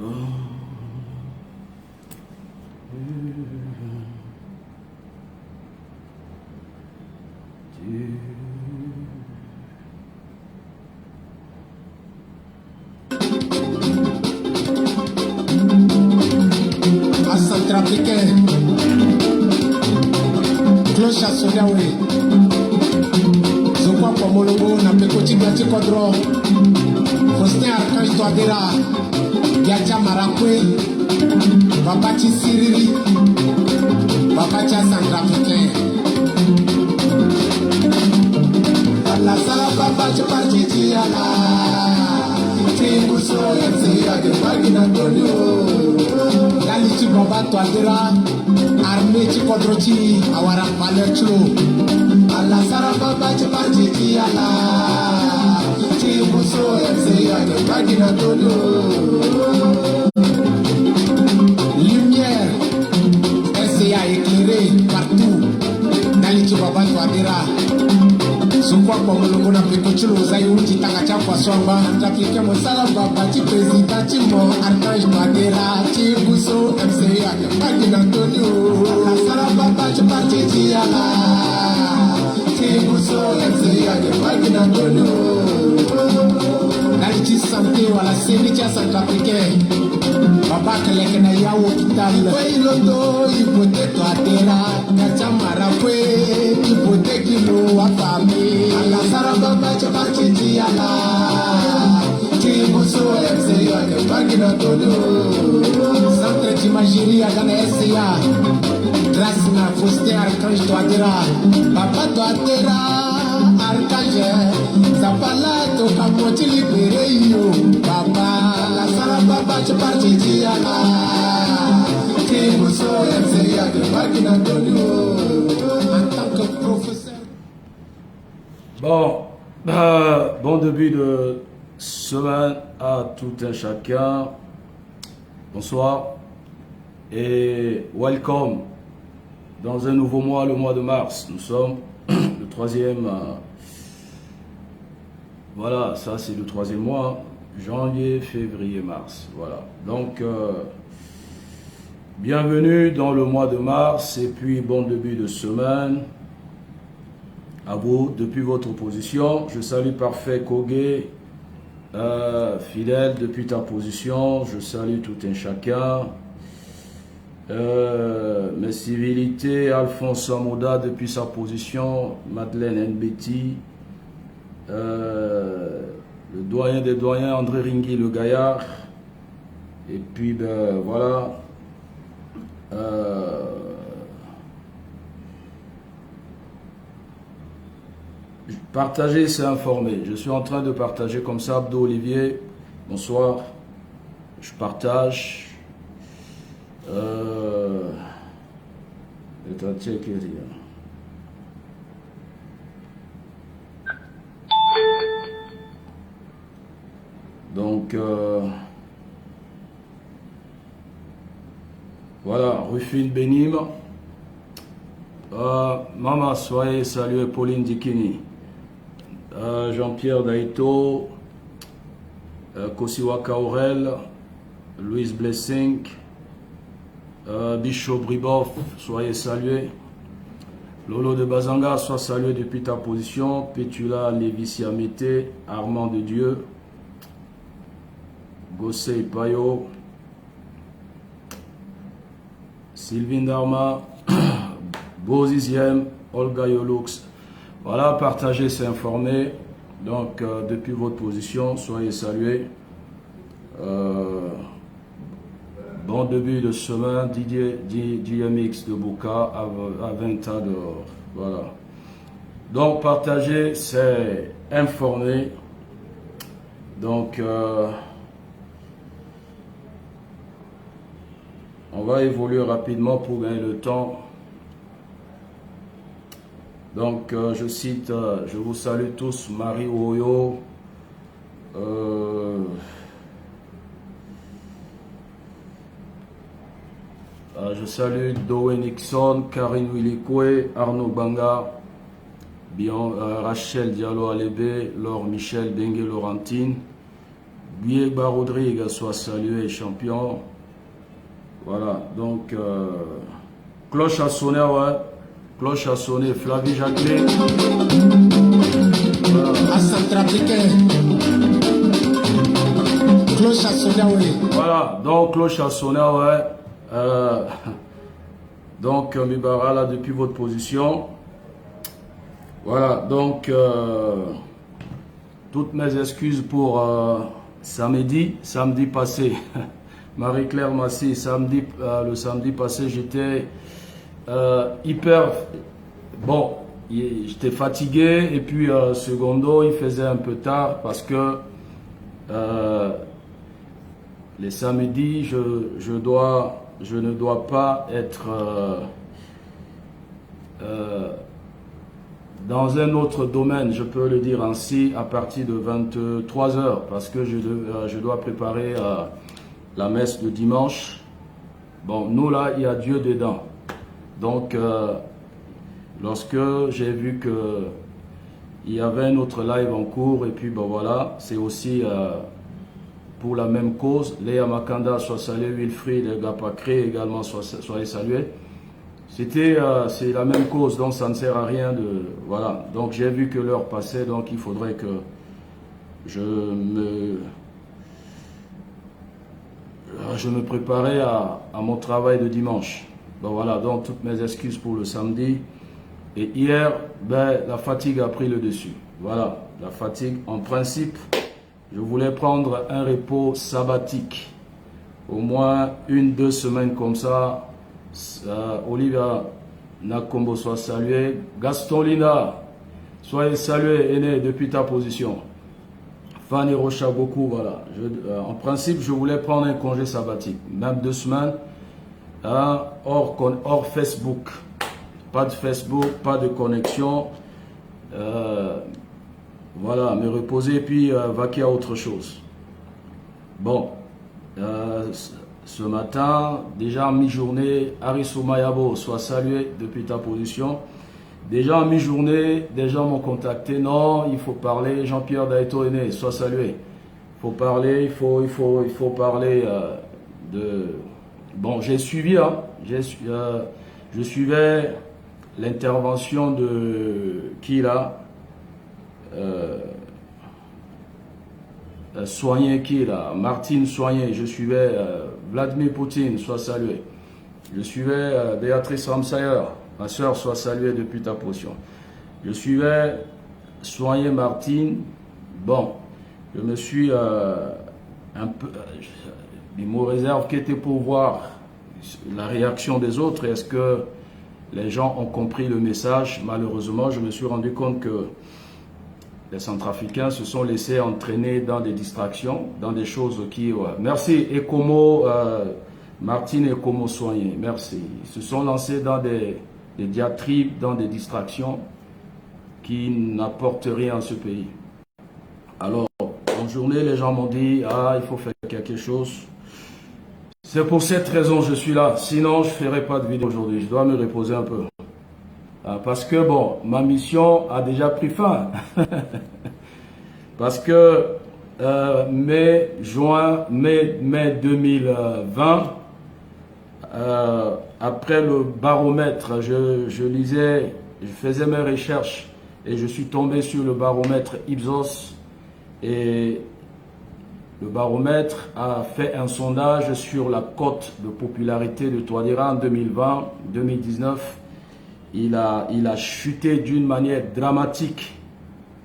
À Centrafricain, cloche à Sodawe, Zokwa Pomologo, Napekoti Gati Kodro, Faustin Archange Touadéra, Yacha Marakwe, Babati Siriri, Babati Centrafricain. La sala Babati Partiti Ala, Timuso Yatsia, the Magina Tonio. Galiti Baba Touadéra, Armée Chikodrochi, Awara Paletro, Allah Sarababa Chipati Ala, Timuso Yatsia, the Magina Tonio. Lumière, SCA éclairée partout, Galiti Baba Touadéra. Sokwa kwa mulungu na pekuchulo zai uti takacha kwa swamba Antrafrika mosala baba ti president ti mo Archange Touadéra ti buso MCA ya Magina Antonio Asala baba ti parti ti ala ti buso MCA ya Magina Antonio Nali ti santé wala seni ti Centrafricain Baba keleke na ya hospital Kwe ilondo ipote Touadéra Kacha marakwe ipote kilo wafami Allah Sarababa Chapati Ala Timuso MCA de Magina Antonio Centre d'imagerie à Ghana SCA grâce à Faustin Archange Touadéra Papa Touadéra Archange Zapala Toka Moti libéré yo Papa Allah Sarababa Chapati Ala Timuso MCA de Magina Antonio en tant que professeur. Bon début de semaine à tout un chacun. Bonsoir et welcome dans un nouveau mois, le mois de mars. Nous sommes le troisième. Voilà, ça c'est le troisième mois. Janvier, février, mars. Voilà. Donc, bienvenue dans le mois de mars et puis bon début de semaine. À vous, depuis votre position, je salue Parfait Kogé, fidèle depuis ta position, je salue tout un chacun. Mes civilités, Alphonse Amouda depuis sa position, Madeleine Nbeti, le doyen des doyens, André Ringui le Gaillard, et puis ben voilà. Partager, c'est informer. Je suis en train de partager comme ça. Abdo Olivier, bonsoir. Je partage. Donc, voilà, Rufine Benim. Maman, soyez saluée, Pauline Dikini. Jean-Pierre Daito, Kosiwaka Aurel, Louise Blessing, Bishop Briboff, soyez salués. Lolo de Bazanga, sois salué depuis ta position. Pétula Lévis-Yamete, Armand de Dieu, Gossé Payo, Sylvine Darma, Boziziem, Olga Yolux. Voilà, partagez, c'est informé. Donc, depuis votre position, soyez salués. Bon début de semaine, DMX de Bouka à 20 ans dehors. Voilà. Donc, partagez, c'est informé. Donc, on va évoluer rapidement pour gagner le temps. Donc, je cite, je vous salue tous, Marie Oyo, je salue Doe Nixon, Karine Willikwe, Arnaud Banga, Rachel Diallo Alébé, Laure Michel Bengue Laurentine, Guieba Rodrigue soit salué, champion. Voilà, donc cloche a sonné, ouais. Cloche a sonné, Flavie Jacqueline. À Centrafricain. Cloche a sonné, ouais. Voilà, donc cloche a sonné, ouais. Donc Mibara là depuis votre position. Voilà, donc toutes mes excuses pour samedi passé. Marie-Claire Massy, le samedi passé, j'étais hyper... Bon, j'étais fatigué et puis secondo, il faisait un peu tard parce que les samedis, je ne dois pas être dans un autre domaine, je peux le dire ainsi, à partir de 23 heures parce que je dois préparer la messe de dimanche. Bon, nous là, il y a Dieu dedans. Donc, lorsque j'ai vu que il y avait un autre live en cours, et puis bon voilà, c'est aussi pour la même cause. Léa Makanda soit salué, Wilfried Gapacré également soyez salués. C'est la même cause, donc ça ne sert à rien de... Voilà, donc j'ai vu que l'heure passait, donc il faudrait que je me préparais à mon travail de dimanche. Donc voilà, donc toutes mes excuses pour le samedi. Et hier, ben, la fatigue a pris le dessus. Voilà, la fatigue. En principe, je voulais prendre un repos sabbatique. Au moins 1-2 semaines comme ça. Olivia Nakombo soit salué. Gaston Lina, soyez salué, aîné, depuis ta position. Fanny Rocha-Beaucoup, voilà. En principe, je voulais prendre un congé sabbatique, même 2 semaines, hein, hors Facebook. Pas de Facebook, pas de connexion. Voilà, me reposer, puis vaquer à autre chose. Bon, ce matin, déjà en mi-journée, Arisso Mayabo, soit salué depuis ta position. Déjà en mi-journée, des gens m'ont contacté. Non, il faut parler. Jean-Pierre Daito Aîné, soit salué. Il faut parler, il faut parler de... Bon, j'ai suivi, hein, je suivais l'intervention de qui là Soigné qui là, Martine Soigné, je suivais Vladimir Poutine, soit salué. Je suivais Béatrice Ramsayer, ma soeur, soit saluée depuis ta position. Je suivais Soigné Martine. Bon, je me suis un peu... des mots réserves qui étaient pour voir la réaction des autres. Est-ce que les gens ont compris le message? Malheureusement, je me suis rendu compte que les Centrafricains se sont laissés entraîner dans des distractions, dans des choses qui... Ouais. Merci, Ekomo, Martine Ekomo Soigné, merci. Ils se sont lancés dans des diatribes, dans des distractions qui n'apportent rien à ce pays. Alors, en journée, les gens m'ont dit, ah, il faut faire quelque chose. C'est pour cette raison que je suis là. Sinon, je ne ferai pas de vidéo aujourd'hui. Je dois me reposer un peu. Parce que, bon, ma mission a déjà pris fin. Parce que mai 2020, après le baromètre, je lisais, je faisais mes recherches et je suis tombé sur le baromètre Ipsos. Et le baromètre a fait un sondage sur la cote de popularité de Touadéra en 2020-2019. Il a chuté d'une manière dramatique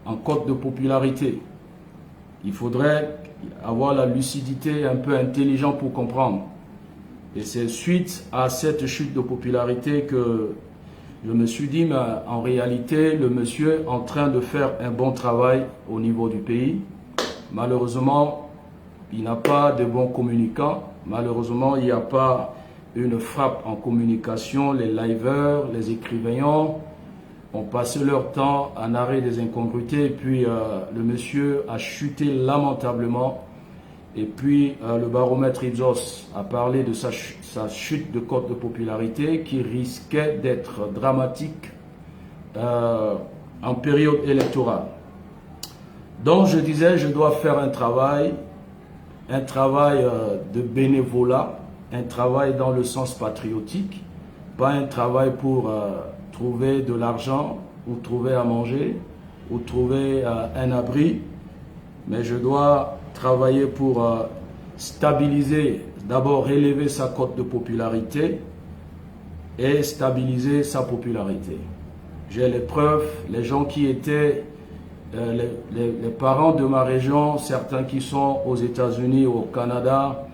en cote de popularité. Il faudrait avoir la lucidité un peu intelligente pour comprendre. Et c'est suite à cette chute de popularité que je me suis dit, mais en réalité, le monsieur est en train de faire un bon travail au niveau du pays. Malheureusement, il n'a pas de bons communicants. Malheureusement, il n'y a pas une frappe en communication. Les liveurs, les écrivains ont passé leur temps à narrer des incongruités. Et puis, le monsieur a chuté lamentablement. Et puis, le baromètre Ipsos a parlé de sa chute de cote de popularité qui risquait d'être dramatique en période électorale. Donc, je disais, je dois faire un travail un travail de bénévolat, un travail dans le sens patriotique, pas un travail pour trouver de l'argent ou trouver à manger ou trouver un abri, mais je dois travailler pour stabiliser, d'abord élever sa cote de popularité et stabiliser sa popularité. J'ai les preuves, les gens qui étaient les parents de ma région, certains qui sont aux États-Unis, au Canada,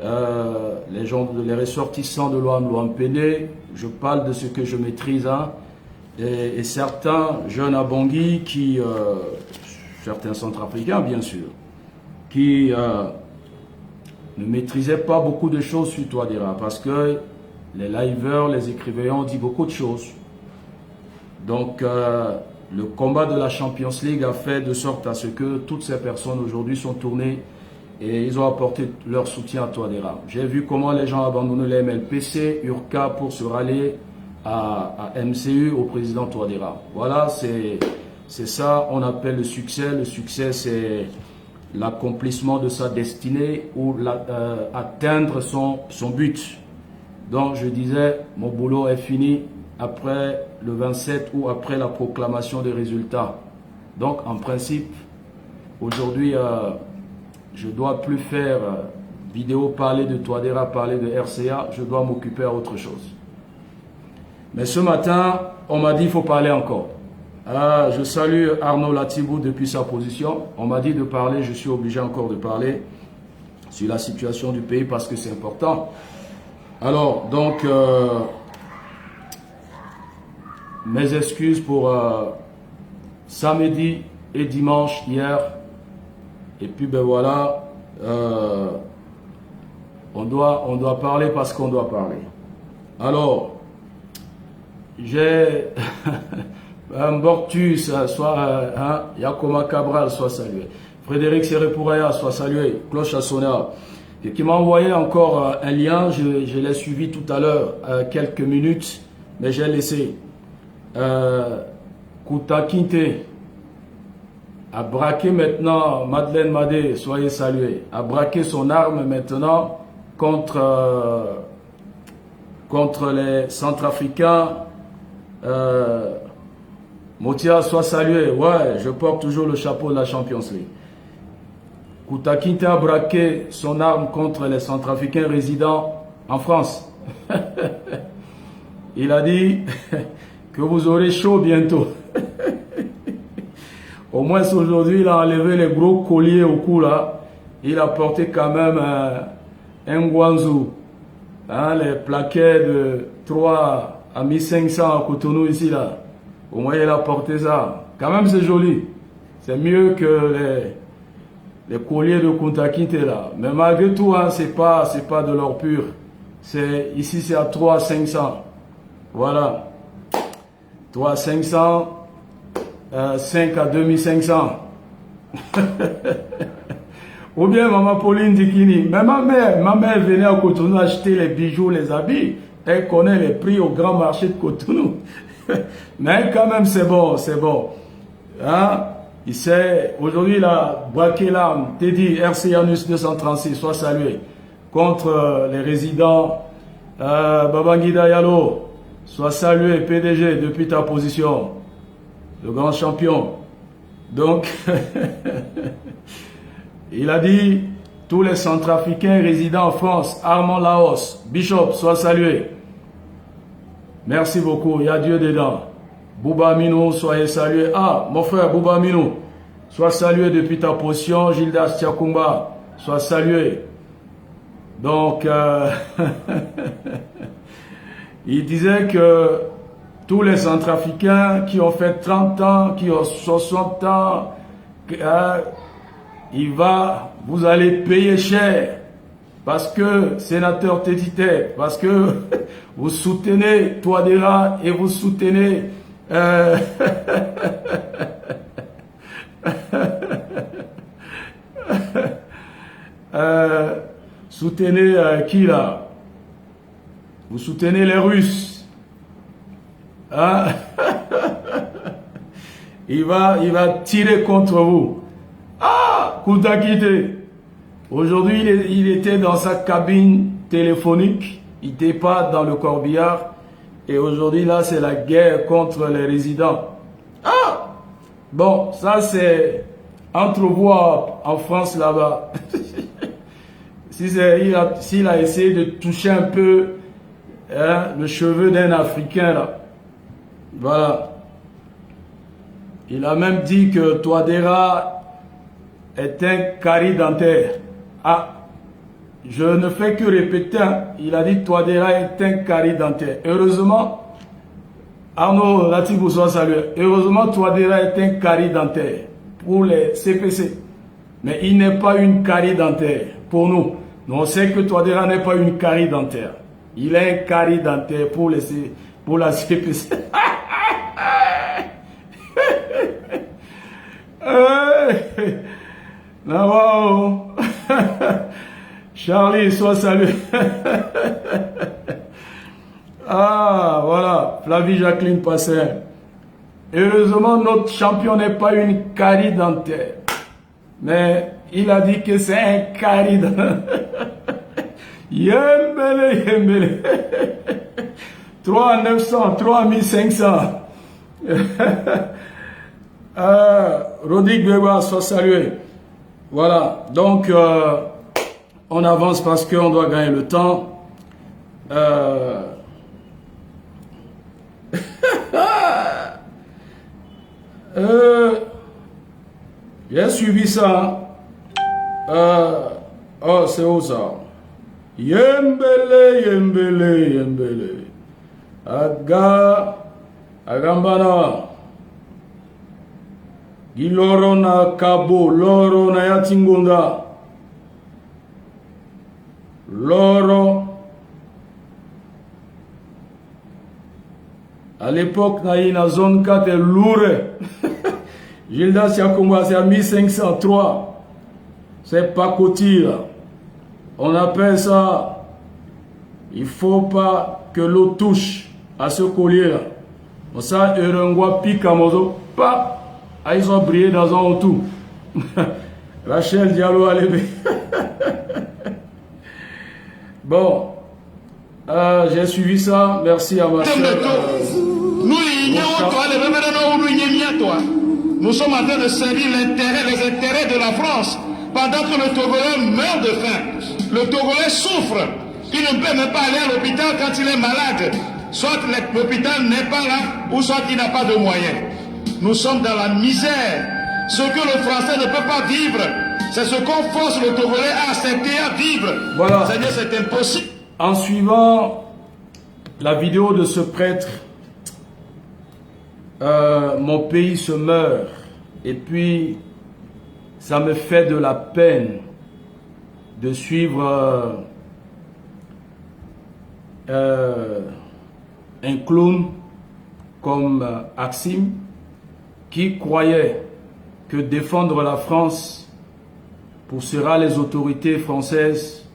les ressortissants de l'OAM-Péné, je parle de ce que je maîtrise, hein, et certains jeunes à Bangui, certains centrafricains bien sûr, qui ne maîtrisaient pas beaucoup de choses sur Touadéra, parce que les liveurs, les écrivains ont dit beaucoup de choses. Donc, le combat de la Champions League a fait de sorte à ce que toutes ces personnes aujourd'hui sont tournées et ils ont apporté leur soutien à Touadéra. J'ai vu comment les gens abandonnaient les MLPC, URCA pour se rallier à MCU, au président Touadéra. Voilà, c'est ça on appelle le succès. Le succès, c'est l'accomplissement de sa destinée ou atteindre son but. Donc, je disais, mon boulot est fini après le 27 ou après la proclamation des résultats. Donc, en principe, aujourd'hui, je ne dois plus faire vidéo, parler de Touadéra, parler de RCA. Je dois m'occuper à autre chose. Mais ce matin, on m'a dit qu'il faut parler encore. Je salue Arnaud Latibou depuis sa position. On m'a dit de parler, je suis obligé encore de parler sur la situation du pays parce que c'est important. Alors, donc, mes excuses pour samedi et dimanche hier. Et puis, ben voilà, on doit parler parce qu'on doit parler. Alors, j'ai un Bortus, soit Yakoma Cabral, soit salué. Frédéric Serepouraya, soit salué. Cloche à Sona, qui m'a envoyé encore un lien. Je l'ai suivi tout à l'heure, quelques minutes, mais j'ai laissé. Kouta Kinte a braqué maintenant, Madeleine Madé, soyez salués, a braqué son arme maintenant contre les Centrafricains. Motia, soit salué. Ouais, je porte toujours le chapeau de la Champions League. Kouta Kinte a braqué son arme contre les Centrafricains résidant en France. Il a dit que vous aurez chaud bientôt. Au moins aujourd'hui, il a enlevé les gros colliers au cou là. Il a porté quand même un guanzou. Hein, les plaquets de 3 à 1500 à Cotonou ici là. Au moins il a porté ça. Quand même c'est joli. C'est mieux que les colliers de Kunta Kinte là. Mais malgré tout, hein, c'est pas de l'or pur. Ici c'est à 3 à 500. Voilà. 3 à 500. 5 à 2500. Ou bien maman Pauline Dikini. Mais ma mère venait à Cotonou acheter les bijoux, les habits. Elle connaît les prix au grand marché de Cotonou. Mais quand même c'est bon, c'est bon. Hein? Il sait, aujourd'hui il a braqué l'arme, Teddy RCANUS 236, soit salué, contre les résidents. Babangida Yalo, soit salué PDG depuis ta position. Le grand champion. Donc, il a dit, tous les Centrafricains résidant en France, Armand Laos, Bishop, soient salués. Merci beaucoup, il y a Dieu dedans. Bouba Minou, soyez salués. Ah, mon frère Bouba Minou, sois salué depuis ta position. Gildas Tiakumba, sois salué. Donc, il disait que tous les Centrafricains qui ont fait 30 ans, qui ont 60 ans, vous allez payer cher. Parce que, sénateur Tétité, parce que vous soutenez Touadéra et vous soutenez soutenez qui là? Vous soutenez les Russes. Hein? il va tirer contre vous. Ah, Kunta Kinte. Aujourd'hui, il était dans sa cabine téléphonique. Il n'était pas dans le corbillard. Et aujourd'hui, là, c'est la guerre contre les résidents. Ah! Bon, ça, c'est entre vous en France, là-bas. S'il a essayé de toucher un peu le cheveu d'un Africain, là. Voilà. Il a même dit que Touadéra est un carie dentaire. Ah, je ne fais que répéter. Il a dit Touadéra est un carie dentaire. Heureusement, Arnaud Latibou soit salué. Heureusement, Touadéra est un carie dentaire pour les CPC. Mais il n'est pas une carie dentaire pour nous. Nous, on sait que Touadéra n'est pas une carie dentaire. Il est un carie dentaire pour la CPC. Wow. Charlie, sois salué. Ah, voilà. Flavie Jacqueline Passer. Heureusement, notre champion n'est pas une carie dentaire. Mais il a dit que c'est un carie dentaire. Yembele, yembele. 3900, 3500. Rodrigue Beba, soit salué. Voilà, donc on avance parce qu'on doit gagner le temps. J'ai suivi ça. Oh, c'est où ça? Yembele, yembele, yembele. Agambana. Loro na Kabo, loro na Yatingonda, loro. À l'époque, na zone 4 lourd. Gilda Siakomba, c'est à 1503. C'est pas côté là. On appelle ça. Il faut pas que l'eau touche à ce collier là. Bon, ça, Erengwa pique à mozo. Pas. Ils ont brillé dans un tout. Rachel Diallo Alébé. Bon, j'ai suivi ça. Merci à ma soeur. Nous sommes en train de servir les intérêts de la France pendant que le Togolais meurt de faim. Le Togolais souffre. Il ne peut même pas aller à l'hôpital quand il est malade. Soit l'hôpital n'est pas là, ou soit il n'a pas de moyens. Nous sommes dans la misère. Ce que le Français ne peut pas vivre, c'est ce qu'on force le Togolais à accepter à vivre. Voilà. Seigneur, c'est impossible. En suivant la vidéo de ce prêtre, mon pays se meurt. Et puis, ça me fait de la peine de suivre un clown comme Axime, qui croyait que défendre la France poussera les autorités françaises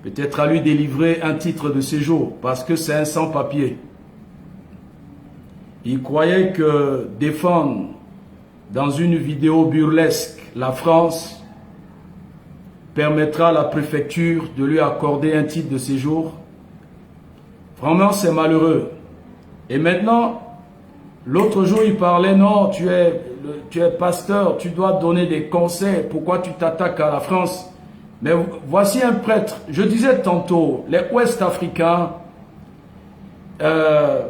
peut-être à lui délivrer un titre de séjour parce que c'est un sans-papier. Il croyait que défendre dans une vidéo burlesque la France permettra à la préfecture de lui accorder un titre de séjour. Vraiment, c'est malheureux. Et maintenant, l'autre jour, il parlait, non, tu es pasteur, tu dois donner des conseils, pourquoi tu t'attaques à la France? Mais voici un prêtre, je disais tantôt, les Ouest-Africains, je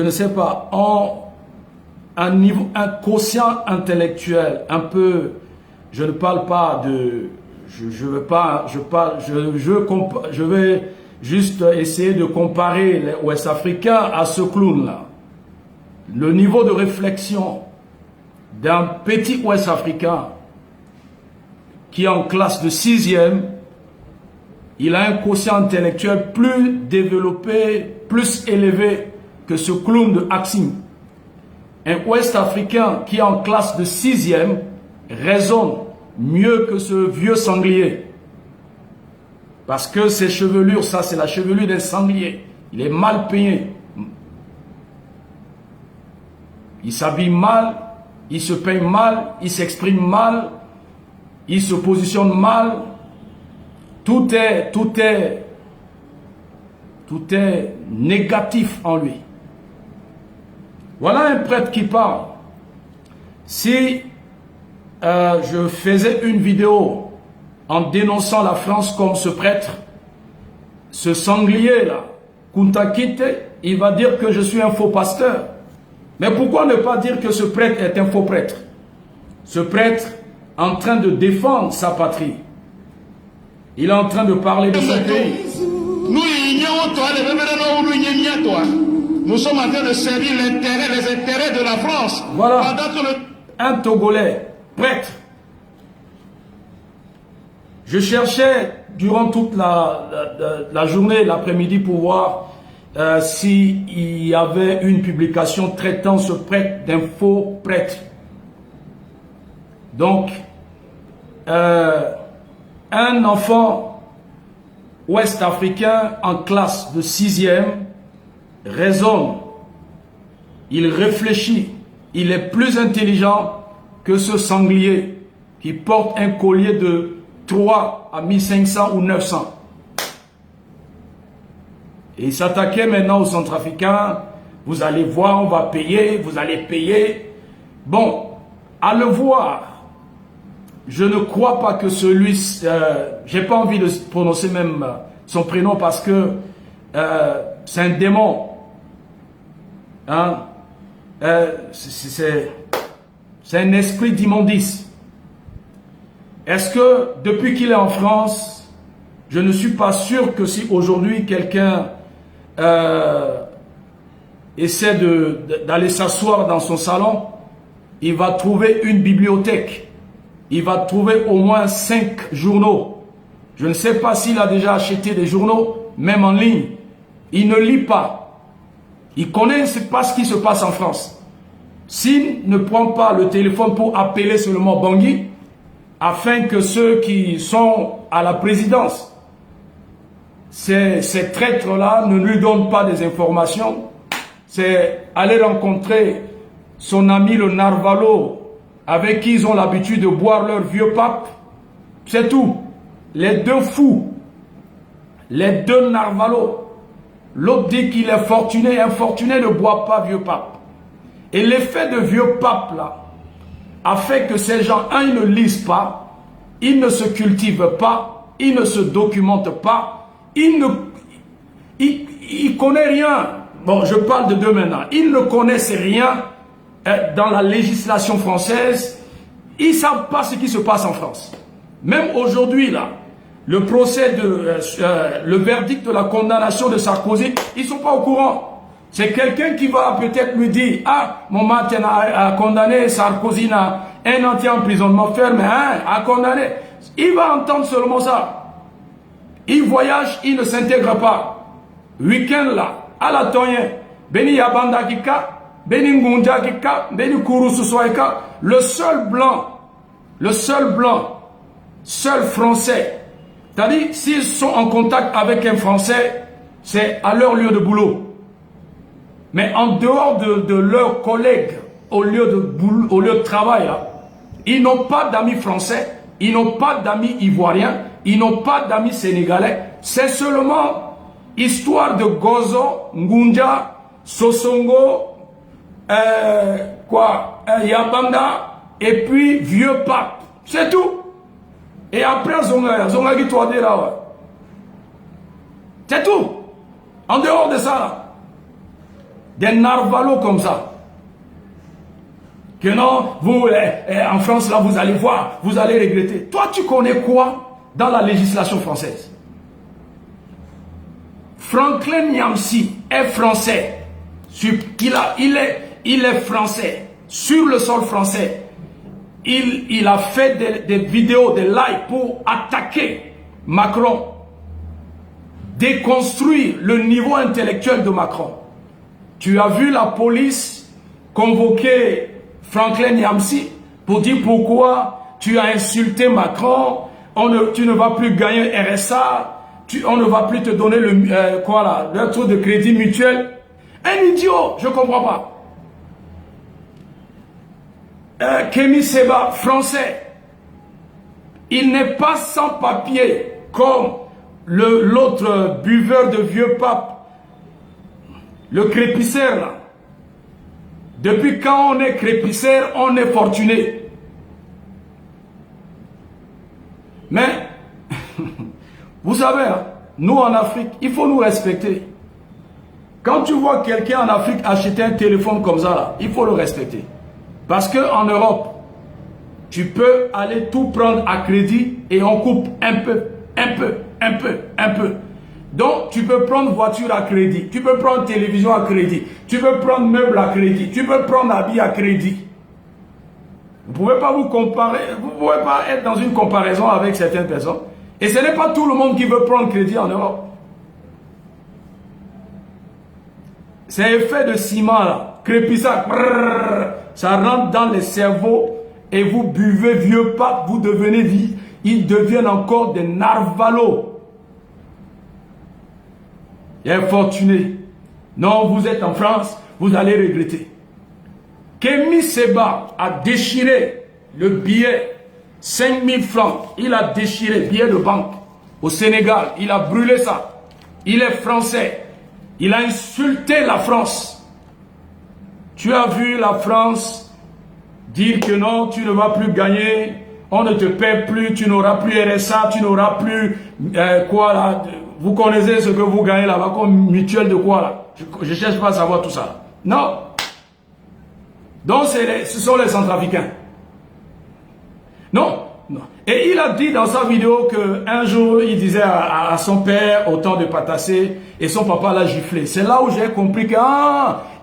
ne sais pas, ont un quotient intellectuel, un peu, je ne parle pas de, je vais juste essayer de comparer les Ouest-Africains à ce clown-là. Le niveau de réflexion d'un petit Ouest-Africain qui est en classe de 6e, il a un quotient intellectuel plus développé, plus élevé que ce clown de Axime. Un Ouest-Africain qui est en classe de 6e raisonne mieux que ce vieux sanglier. Parce que ses chevelures, ça c'est la chevelure d'un sanglier. Il est mal peigné. Il s'habille mal, il se peigne mal, il s'exprime mal. il se positionne mal, tout est négatif en lui. Voilà un prêtre qui parle. Si je faisais une vidéo en dénonçant la France comme ce prêtre, ce sanglier là, Kuntakite, il va dire que je suis un faux pasteur. Mais pourquoi ne pas dire que ce prêtre est un faux prêtre? Ce prêtre en train de défendre sa patrie. Il est en train de parler de son pays. Nous sommes en train de servir les intérêts de la France. Voilà, un Togolais, prêtre. Je cherchais durant toute la journée, l'après-midi, pour voir s'il y avait une publication traitant ce prêtre d'un faux prêtre. Donc, un enfant ouest-africain en classe de 6e raisonne, il réfléchit, il est plus intelligent que ce sanglier qui porte un collier de 3 à 1500 ou 900. Et il s'attaquait maintenant aux Centrafricains. Vous allez voir, on va payer, vous allez payer. Bon, à le voir, je ne crois pas que celui... j'ai pas envie de prononcer même son prénom parce que c'est un démon. Hein? C'est un esprit d'immondice. Est-ce que depuis qu'il est en France, je ne suis pas sûr que si aujourd'hui quelqu'un essaie d'aller s'asseoir dans son salon, il va trouver une bibliothèque. Il va trouver au moins 5 journaux. Je ne sais pas s'il a déjà acheté des journaux, même en ligne. Il ne lit pas. Il connaît pas ce qui se passe en France. S'il ne prend pas le téléphone pour appeler seulement Bangui, afin que ceux qui sont à la présidence, ces traîtres-là ne lui donnent pas des informations, c'est aller rencontrer son ami le Narvalo, avec qui ils ont l'habitude de boire leur vieux pape. C'est tout. Les deux fous, les deux Narvalo. L'autre dit qu'il est fortuné, infortuné ne boit pas vieux pape. Et l'effet de vieux pape là a fait que ces gens, ils ne lisent pas, ils ne se cultivent pas, ils ne se documentent pas, ils connaissent rien. Bon, je parle de deux maintenant. Ils ne connaissent rien dans la législation française. Ils ne savent pas ce qui se passe en France. Même aujourd'hui, là, le procès le verdict de la condamnation de Sarkozy, ils ne sont pas au courant. C'est quelqu'un qui va peut-être lui dire, ah, mon matin a condamné Sarkozy à un entier emprisonnement ferme, hein, a condamné. Il va entendre seulement ça. Il voyage, il ne s'intègre pas. Week-end là, à la Tonyen, Beni Yabanda Kika, Beni Ngunja Kika, Beni Kouroussou Soaïka, le seul blanc, seul français. C'est-à-dire, s'ils sont en contact avec un français, c'est à leur lieu de boulot. Mais en dehors de leurs collègues, au lieu de travail, là, ils n'ont pas d'amis français, ils n'ont pas d'amis ivoiriens, ils n'ont pas d'amis sénégalais. C'est seulement histoire de Gozo, Ngunja, Sosongo, Yabanda, et puis vieux pape. C'est tout. Et après, Zonga Gitouade là. C'est tout. En dehors de ça, là. Des narvalos comme ça. Que non, vous, en France, là, vous allez voir, vous allez regretter. Toi, tu connais quoi dans la législation française? Franklin Nyamsi est français. Il est français. Sur le sol français. Il a fait des vidéos, des lives pour attaquer Macron. Déconstruire le niveau intellectuel de Macron. Tu as vu la police convoquer Franklin Nyamsi pour dire pourquoi tu as insulté Macron, tu ne vas plus gagner RSA, on ne va plus te donner le truc de crédit mutuel. Un idiot, je ne comprends pas. Kémy Seba, français. il n'est pas sans papier comme l'autre buveur de vieux pape, le crépisseur là. Depuis quand on est crépisseur, on est fortuné. Mais, vous savez, hein, nous en Afrique, il faut nous respecter. Quand tu vois quelqu'un en Afrique acheter un téléphone comme ça, là, il faut le respecter. Parce qu'en Europe, tu peux aller tout prendre à crédit et on coupe un peu. Donc, tu peux prendre voiture à crédit, tu peux prendre télévision à crédit, tu peux prendre meuble à crédit, tu peux prendre habit à crédit. Vous ne pouvez pas vous comparer, vous ne pouvez pas être dans une comparaison avec certaines personnes. Et ce n'est pas tout le monde qui veut prendre crédit en Europe. C'est effet de ciment là, crépissage, ça rentre dans les cerveaux et vous buvez vieux pape, vous devenez vie, ils deviennent encore des narvalos. Infortuné. Non, vous êtes en France, vous allez regretter. Kémy Séba a déchiré le billet 5000 francs. Il a déchiré le billet de banque au Sénégal. Il a brûlé ça. Il est français. Il a insulté la France. Tu as vu la France dire que non, tu ne vas plus gagner. On ne te paie plus. Tu n'auras plus RSA. Tu n'auras plus quoi là. Vous connaissez ce que vous gagnez là-bas comme mutuelle de quoi là? Je ne cherche pas à savoir tout ça. Non. Donc ce sont les Centrafricains. Non, non. Et il a dit dans sa vidéo qu'un jour il disait à son père au temps de Patassé et son papa l'a giflé. C'est là où j'ai compris que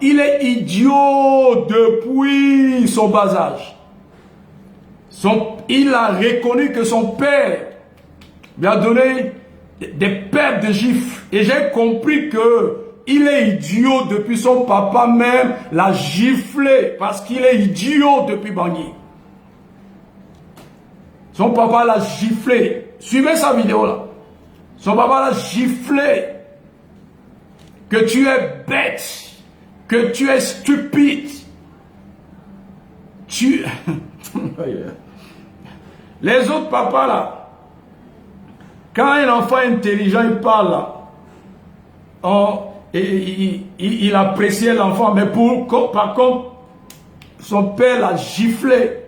il est idiot depuis son bas âge. Il a reconnu que son père lui a donné des paires de gifles. Et j'ai compris que il est idiot depuis son papa même l'a giflé. Parce qu'il est idiot depuis Bangui. Son papa l'a giflé. Suivez sa vidéo là. Son papa l'a giflé. Que tu es bête. Que tu es stupide. Les autres papas là. Quand un enfant intelligent il parle là, il appréciait l'enfant, mais par contre, son père l'a giflé.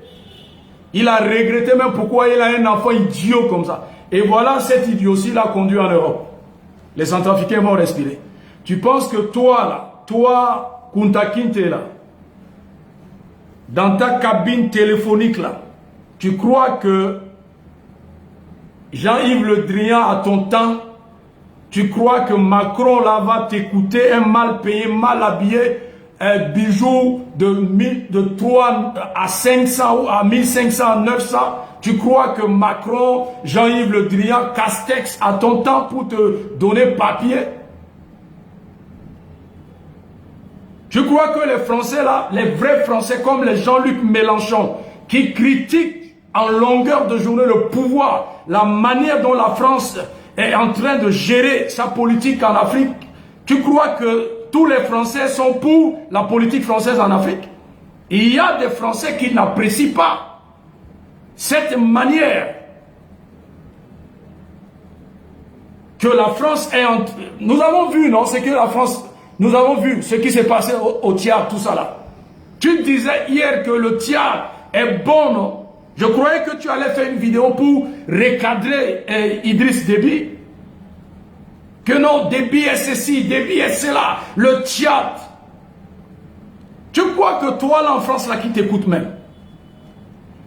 Il a regretté même pourquoi il a un enfant idiot comme ça. Et voilà, cette idiotie l'a conduit en Europe. Les Centrafricains vont respirer. Tu penses que toi là, toi, Kunta Kinte là, dans ta cabine téléphonique là, tu crois que Jean-Yves Le Drian à ton temps, tu crois que Macron là va t'écouter, un mal payé, mal habillé, un bijou de 3 à 500 ou à 1500, 900, tu crois que Macron, Jean-Yves Le Drian, Castex à ton temps pour te donner papier? Tu crois que les Français là, les vrais Français comme les Jean-Luc Mélenchon, qui critiquent en longueur de journée le pouvoir, la manière dont la France est en train de gérer sa politique en Afrique, tu crois que tous les Français sont pour la politique française en Afrique? Il y a des Français qui n'apprécient pas cette manière que la France est en... Nous avons vu, non, c'est que la France... Nous avons vu ce qui s'est passé au Tchad, tout ça là. Tu disais hier que le Tchad est bon, non? Je croyais que tu allais faire une vidéo pour recadrer Idriss Déby. Que non, Déby est ceci, Déby est cela, le Tchad. Tu crois que toi là en France là qui t'écoute même?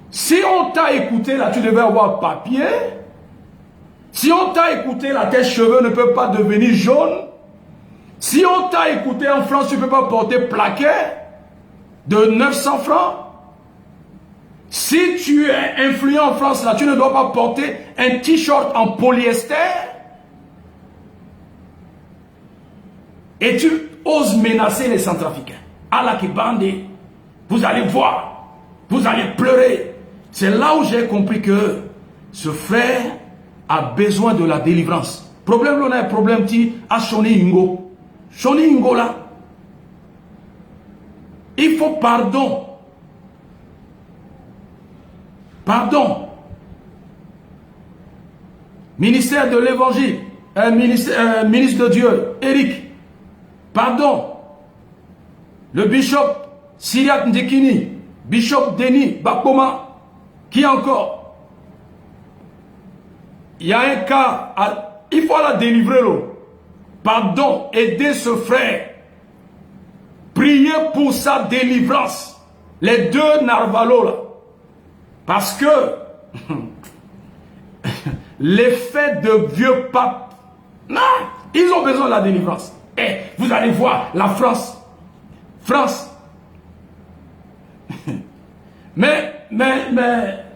Si on t'a écouté là, tu devais avoir papier. Si on t'a écouté là, tes cheveux ne peuvent pas devenir jaunes. Si on t'a écouté en France, tu ne peux pas porter plaquet de 900 francs. Si tu es influent en France, là, tu ne dois pas porter un t-shirt en polyester. Et tu oses menacer les Centrafricains. Allah qui bande, vous allez voir, vous allez pleurer. C'est là où j'ai compris que ce frère a besoin de la délivrance. Problème, on a un problème qui a Shoni Ingo. Shoni Ingo là, il faut pardon. Pardon. ministère de l'évangile, ministre de Dieu, Eric, pardon, le bishop Syriac Ndekini, bishop Denis Bakoma, qui encore? Il y a un cas, il faut la délivrer, pardon, aider ce frère, prier pour sa délivrance, les deux Narvalo là, parce que l'effet de vieux papes, non, ils ont besoin de la délivrance. Et vous allez voir la France, mais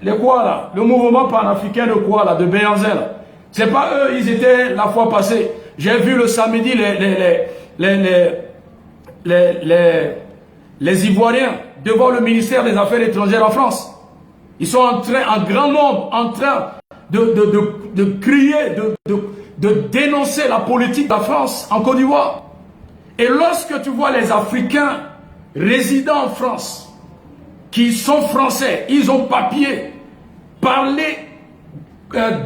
les quoi là, le mouvement panafricain de quoi là, de Béanzin là, c'est pas eux, ils étaient la fois passée. J'ai vu le samedi les Ivoiriens devant le ministère des Affaires étrangères en France. Ils sont en grand nombre, en train de crier, de dénoncer la politique de la France en Côte d'Ivoire. Et lorsque tu vois les Africains résidant en France, qui sont français, ils ont papier, parler,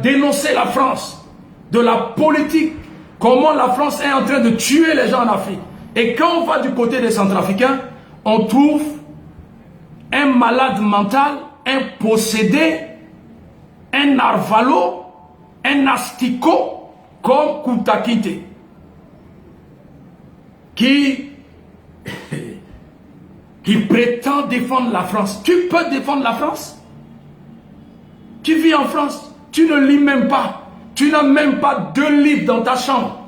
dénoncer la France, de la politique, comment la France est en train de tuer les gens en Afrique. Et quand on va du côté des Centrafricains, on trouve un malade mental, un possédé, un narvalo, un asticot comme Koutakite, qui prétend défendre la France. Tu peux défendre la France? Tu vis en France, tu ne lis même pas. Tu n'as même pas 2 livres dans ta chambre.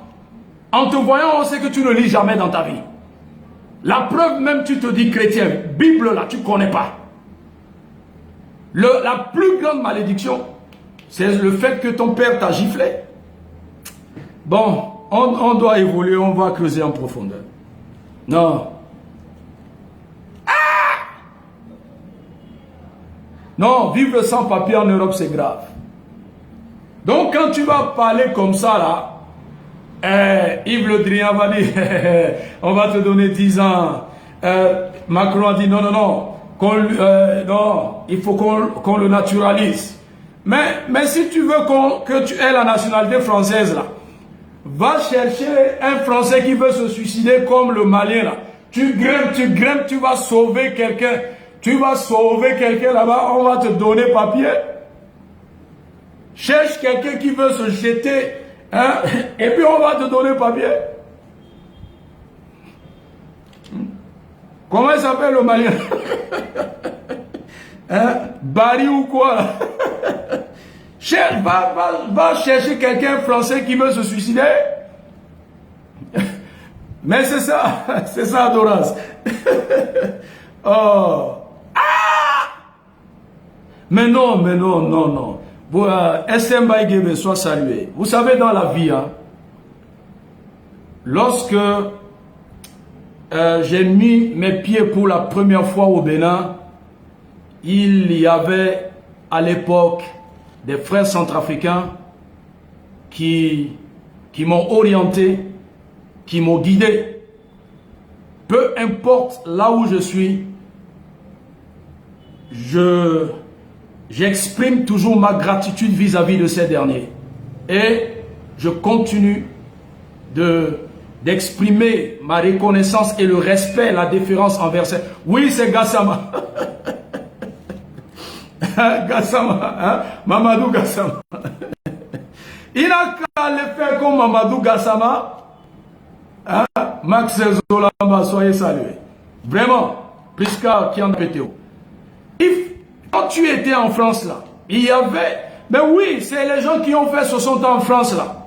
En te voyant, on sait que tu ne lis jamais dans ta vie. La preuve même, tu te dis chrétien. Bible là, tu ne connais pas. La plus grande malédiction, c'est le fait que ton père t'a giflé. Bon, on doit évoluer, on va creuser en profondeur. Non. Non, vivre sans papier en Europe, c'est grave. Donc, quand tu vas parler comme ça, là, Yves Le Drian va dire, on va te donner 10 ans. Macron a dit, non, non, il faut qu'on le naturalise. Mais si tu veux que tu aies la nationalité française, là, va chercher un Français qui veut se suicider comme le Malien, là. Tu grimpes, tu vas sauver quelqu'un. Tu vas sauver quelqu'un là-bas, on va te donner papier. Cherche quelqu'un qui veut se jeter, hein, et puis on va te donner papier. Comment il s'appelle le Malien? Hein? Barry ou quoi? Va chercher quelqu'un français qui veut se suicider. Mais c'est ça, Doras. Oh. Mais non. SM Baïgebe soit salué. Vous savez, dans la vie, hein, lorsque j'ai mis mes pieds pour la première fois au Bénin, il y avait à l'époque des frères centrafricains qui m'ont orienté, qui m'ont guidé. Peu importe là où je suis, j'exprime toujours ma gratitude vis-à-vis de ces derniers. Et je continue d'exprimer ma reconnaissance et le respect, la déférence envers ces... Oui, c'est Gassama. Gassama, hein? Mamadou Gassama. Il n'a qu'à le faire comme Mamadou Gassama. Hein? Max Zolamba, soyez salués. Vraiment, Prisca qui en pétéo. Quand tu étais en France là, il y avait... Mais oui, c'est les gens qui ont fait 60 ans en France là,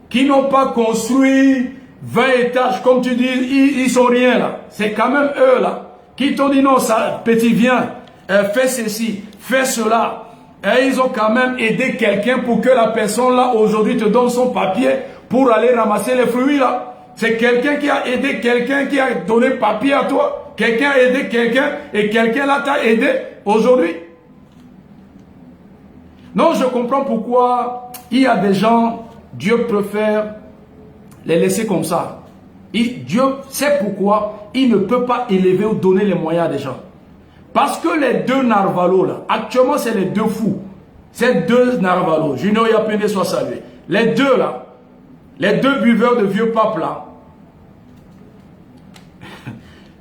qui n'ont pas construit 20 étages, comme tu dis, ils sont rien là. C'est quand même eux là, qui t'ont dit non, ça, petit, viens, fais ceci, fais cela. Et ils ont quand même aidé quelqu'un pour que la personne là, aujourd'hui, te donne son papier pour aller ramasser les fruits là. C'est quelqu'un qui a aidé quelqu'un qui a donné papier à toi. Quelqu'un a aidé quelqu'un et quelqu'un là t'a aidé aujourd'hui. Non, je comprends pourquoi il y a des gens, Dieu préfère les laisser comme ça. Dieu sait pourquoi il ne peut pas élever ou donner les moyens à des gens. Parce que les deux Narvalo, là, actuellement, c'est les deux fous. Ces deux narvalos, Junior Yapende soit salué. Les deux là, les deux buveurs de vieux pape là,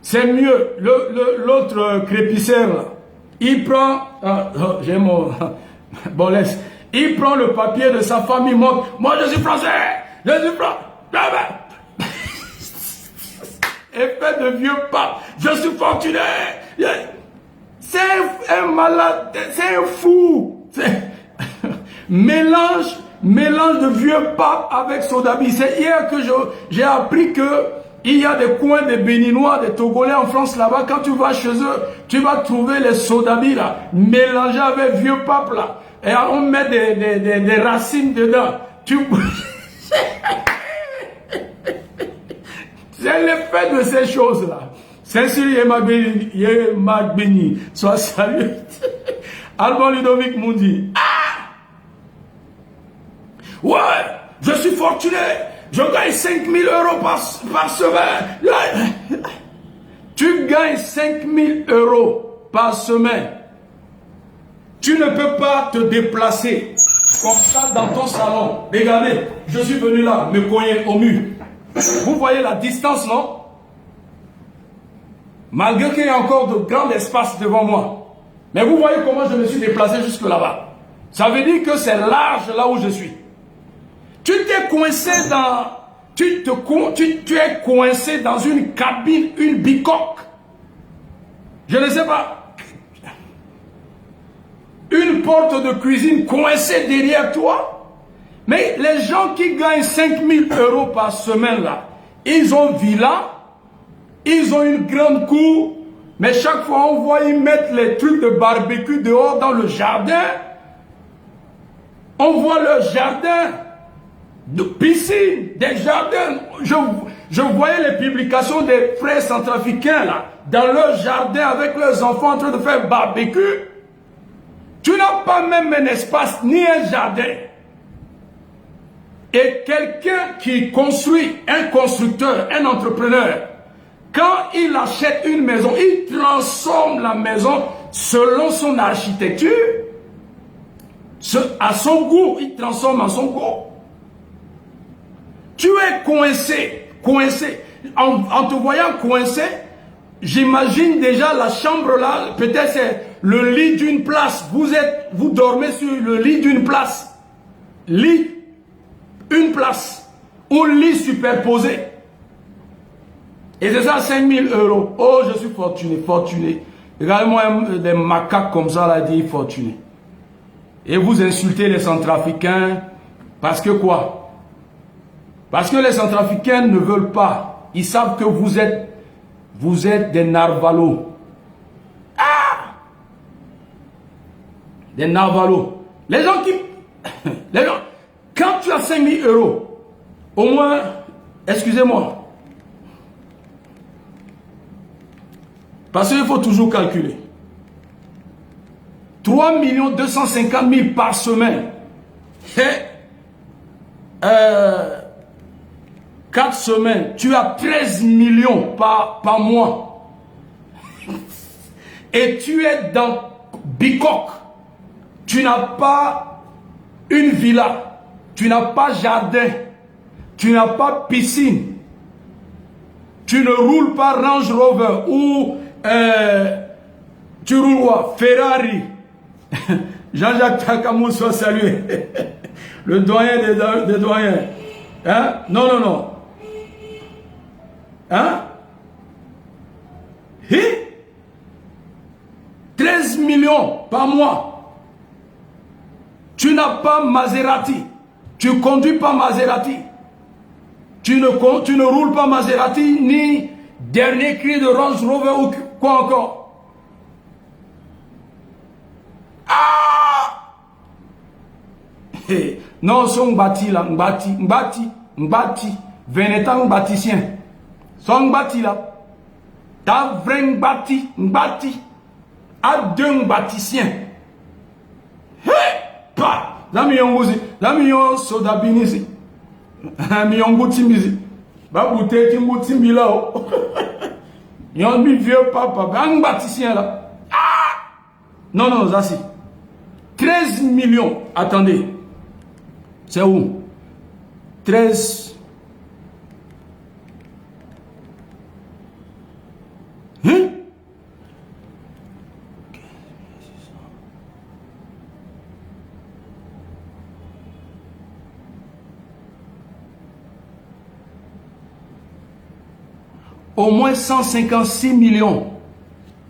c'est mieux. L'autre crépisseur là, il prend, j'ai mon, bon laisse, il prend le papier de sa famille, moi je suis français, je suis français. Effet de vieux pape, je suis fortuné. C'est un malade, c'est un fou. Mélange de vieux pape avec Sodabi. C'est hier que j'ai appris que il y a des coins des Béninois, des Togolais en France là-bas. Quand tu vas chez eux, tu vas trouver les Sodabi là, mélangés avec vieux pape là. Et on met des racines dedans. C'est l'effet de ces choses-là. Saint-Cyr Yemagbeni, soit salué. Alban Ludovic Mundi. Ah! Ouais, je suis fortuné. Je gagne 5 000 € par semaine. Tu gagnes 5 000 € par semaine. Tu ne peux pas te déplacer comme ça dans ton salon. Regardez, je suis venu là, me cogner au mur. Vous voyez la distance, non? Malgré qu'il y a encore de grands espaces devant moi. Mais vous voyez comment je me suis déplacé jusque là-bas. Ça veut dire que c'est large là où je suis. Tu t'es coincé dans... Tu es coincé dans une cabine, une bicoque. Je ne sais pas. Une porte de cuisine coincée derrière toi. Mais les gens qui gagnent 5 000 € par semaine là, ils ont villa, ils ont une grande cour, mais chaque fois on voit ils mettent les trucs de barbecue dehors dans le jardin. On voit leur jardin de piscine, des jardins. Je voyais les publications des frères centrafricains là, dans leur jardin avec leurs enfants en train de faire barbecue. Tu n'as pas même un espace ni un jardin. Et quelqu'un qui construit, un constructeur, un entrepreneur, quand il achète une maison, il transforme la maison selon son architecture, à son goût, il transforme à son goût. Tu es coincé. En te voyant coincé, j'imagine déjà la chambre là, peut-être c'est le lit d'une place. Vous dormez sur le lit d'une place. Lit. Une place, ou lit superposé. Et c'est ça 5 000 €. Oh, je suis fortuné. Regardez-moi des macaques comme ça, là, dit fortuné. Et vous insultez les Centrafricains, parce que quoi? Parce que les Centrafricains ne veulent pas. Ils savent que vous êtes des narvalos. Ah! Des narvalos. Les gens qui... Quand tu as 5 000 €, au moins, excusez-moi, parce qu'il faut toujours calculer. 3 250 000 par semaine. Et 4 semaines, tu as 13 millions par mois. Et tu es dans Bicoque. Tu n'as pas une villa. Tu n'as pas jardin, tu n'as pas piscine, tu ne roules pas Range Rover ou tu roules quoi? Ferrari. Jean-Jacques Takamou soit salué. Le doyen des doyens. Hein? Non. Hein? 13 millions par mois. Tu n'as pas Maserati. Tu ne conduis pas Maserati. Tu ne roules pas Maserati ni dernier cri de Range Rover ou quoi encore. Ah! Hey. Non, son bâti là, Mbati, Vénétan bâtissien. Son bâti là. Ta vrai Mbati, a deux bâtissien. Hey! Pas! Zami yon soda binisi. Mi yon bouti mizi. Ba bouté ki bouti mila o. Yon mi vieux papa. Bang bâtissien là. Ah! Non, Zassi. 13 millions. Attendez. C'est où? 13. Hein? Au moins 156 millions.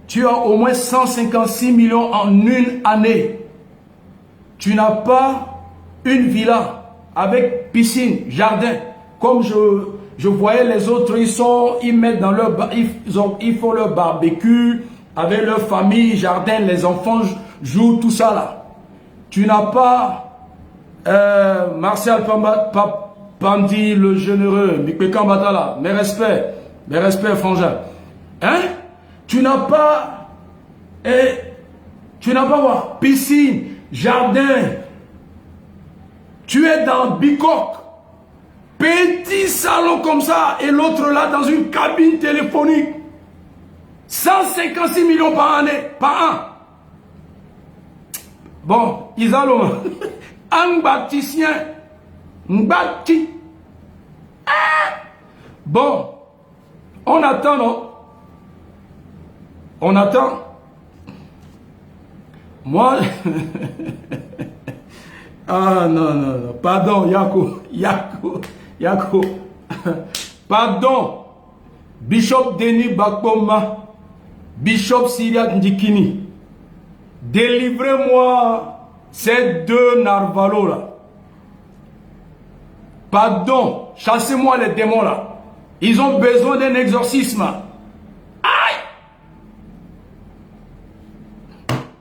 Tu as au moins 156 millions en une année. Tu n'as pas une villa avec piscine, jardin. Comme je voyais les autres, ils mettent dans leur, ils font leur barbecue avec leur famille, jardin, les enfants jouent, tout ça là. Tu n'as pas Martial Pandi le généreux, Mikpeka Matala, mes respects frangin. Hein? Tu n'as pas quoi? Piscine, jardin. Tu es dans Bicok. Petit salon comme ça et l'autre là dans une cabine téléphonique. 156 millions par année, par an. Bon, Isalo, un baptisien, Mbati. Bon, on attend, non? On attend. Moi, ah non, pardon, Yako. Pardon, Bishop Denis Bakpoma, Bishop Syriac Ndikini. Délivrez-moi ces deux narvalos là. Pardon, chassez-moi les démons là. Ils ont besoin d'un exorcisme. Aïe!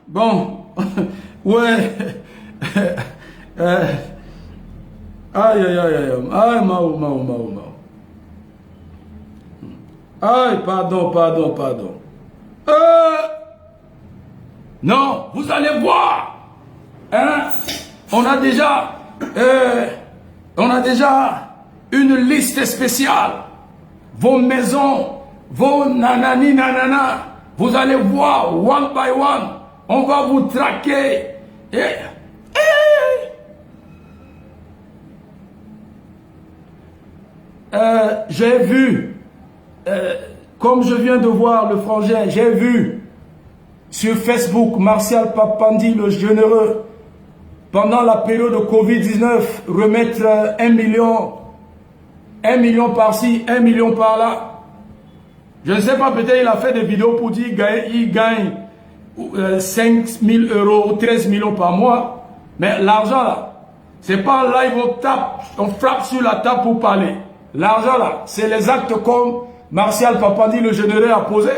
Bon, ouais. Aïe, Mao. Aïe, pardon. Non, vous allez voir. Hein? On a déjà une liste spéciale. Vos maisons, vos nanani nanana. Vous allez voir, one by one. On va vous traquer. J'ai vu, comme je viens de voir le frangin, j'ai vu sur Facebook Martial Pandi le généreux, pendant la période de Covid-19, remettre 1 million par-ci, 1 million par-là. Je ne sais pas, peut-être il a fait des vidéos pour dire qu'il gagne 5 000 euros ou 13 millions par mois. Mais l'argent là, c'est pas en live, on frappe sur la table pour parler. L'argent là, c'est les actes comme Martial Pandi le généreux a posé.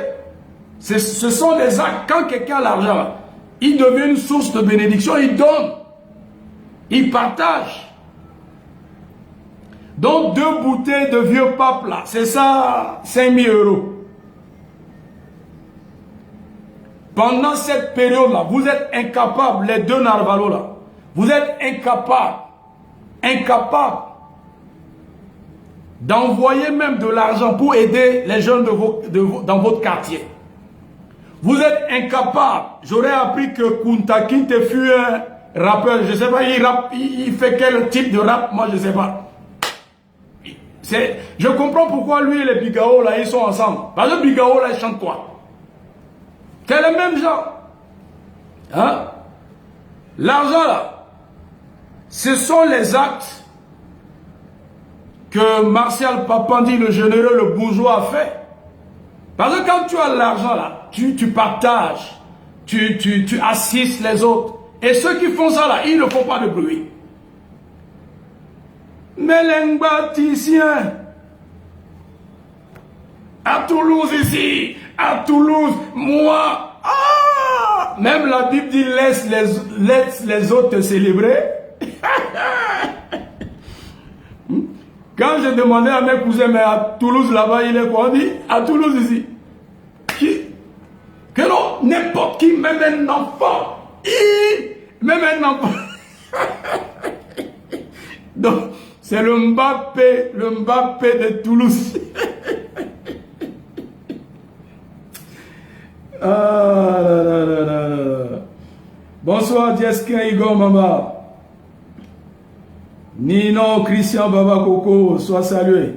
Ce sont des actes. Quand quelqu'un a l'argent là, il devient une source de bénédiction, il donne, il partage. Donc 2 bouteilles de vieux pape là, c'est ça, 5 000 euros. Pendant cette période là, vous êtes incapables, les deux narvalos là, vous êtes incapables d'envoyer même de l'argent pour aider les jeunes dans votre quartier. Vous êtes incapable. J'aurais appris que Kunta Kinte fut un rappeur. Je ne sais pas, il fait quel type de rap, moi je ne sais pas. Je comprends pourquoi lui et les Bigao là, ils sont ensemble. Parce que Bigao là, ils chantent quoi? C'est le même genre. Hein? L'argent là, ce sont les actes que Martial Pandi le généreux, le bourgeois a fait. Parce que quand tu as l'argent là, tu partages, tu assistes les autres. Et ceux qui font ça là, ils ne font pas de bruit. Mais les bâtisseurs, à Toulouse ici, à Toulouse, moi, même la Bible dit laisse les autres te célébrer. Quand je demandais à mes cousins, mais à Toulouse là-bas, il est quoi? On dit, à Toulouse ici. Que non, n'importe qui, même un enfant. Même un enfant. Donc, c'est le Mbappé de Toulouse. Bon, Bonsoir Dieskin Igor Mama. Nino Christian Baba Coco, sois salué.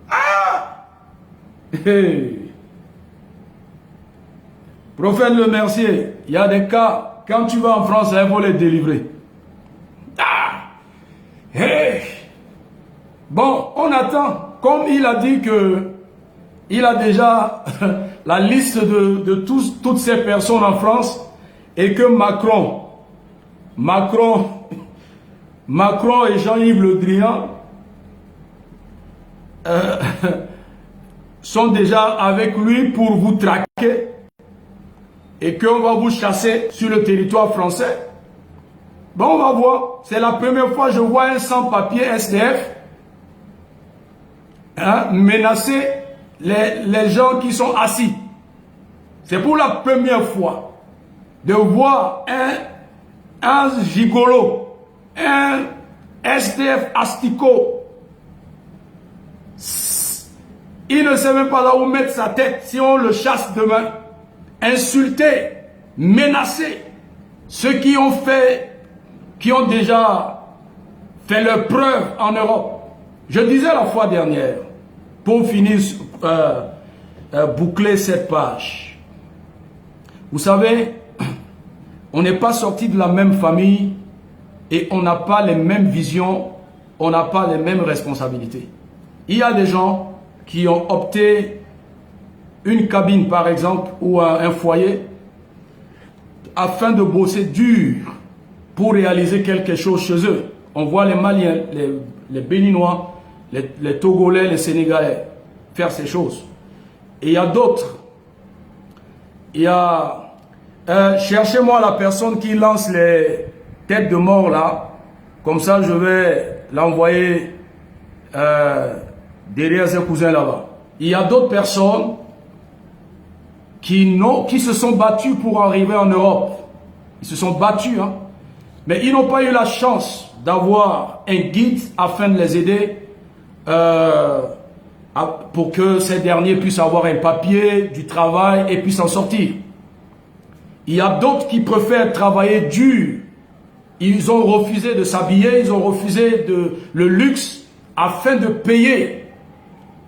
Ah! Hey. Prophète Le Mercier, il y a des cas, quand tu vas en France, il faut les délivrer. Ah! Hey. Bon, on attend. Comme il a dit que il a déjà la liste de toutes ces personnes en France et que Macron et Jean-Yves Le Drian sont déjà avec lui pour vous traquer et qu'on va vous chasser sur le territoire français. Bon, on va voir. C'est la première fois que je vois un sans-papier SDF menacer les gens qui sont assis. C'est pour la première fois de voir un gigolo, un SDF asticot. Il ne sait même pas là où mettre sa tête si on le chasse demain. Insulter, menacer ceux qui ont déjà fait leur preuve en Europe. Je disais la fois dernière, pour finir, boucler cette page. Vous savez, on n'est pas sorti de la même famille et on n'a pas les mêmes visions, on n'a pas les mêmes responsabilités. Il y a des gens qui ont opté une cabine par exemple ou un foyer afin de bosser dur pour réaliser quelque chose chez eux. On voit les Maliens, les Béninois, les Togolais, les Sénégalais faire ces choses. Et il y a d'autres. Il y a... cherchez-moi la personne qui lance les têtes de mort là. Comme ça, je vais l'envoyer derrière ses cousins là-bas. Il y a d'autres personnes qui se sont battus pour arriver en Europe. Ils se sont battus, hein. Mais ils n'ont pas eu la chance d'avoir un guide afin de les aider pour que ces derniers puissent avoir un papier, du travail et puissent en sortir. Il y a d'autres qui préfèrent travailler dur. Ils ont refusé de s'habiller, ils ont refusé le luxe afin de payer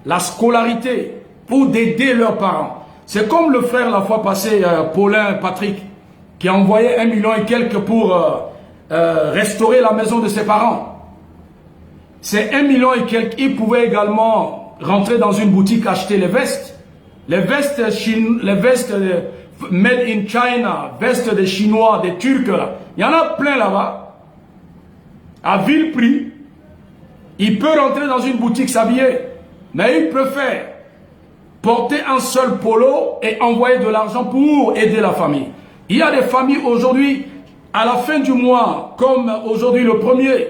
la scolarité pour d'aider leurs parents. C'est comme le frère la fois passée, Paulin Patrick, qui a envoyé 1 million et quelques pour restaurer la maison de ses parents. C'est 1 million et quelques. Il pouvait également rentrer dans une boutique acheter les vestes. Les vestes made in China, vestes des Chinois, des Turcs, là. Il y en a plein là-bas. À vil prix. Il peut rentrer dans une boutique s'habiller. Mais il préfère porter un seul polo et envoyer de l'argent pour aider la famille. Il y a des familles aujourd'hui, à la fin du mois, comme aujourd'hui le 1er,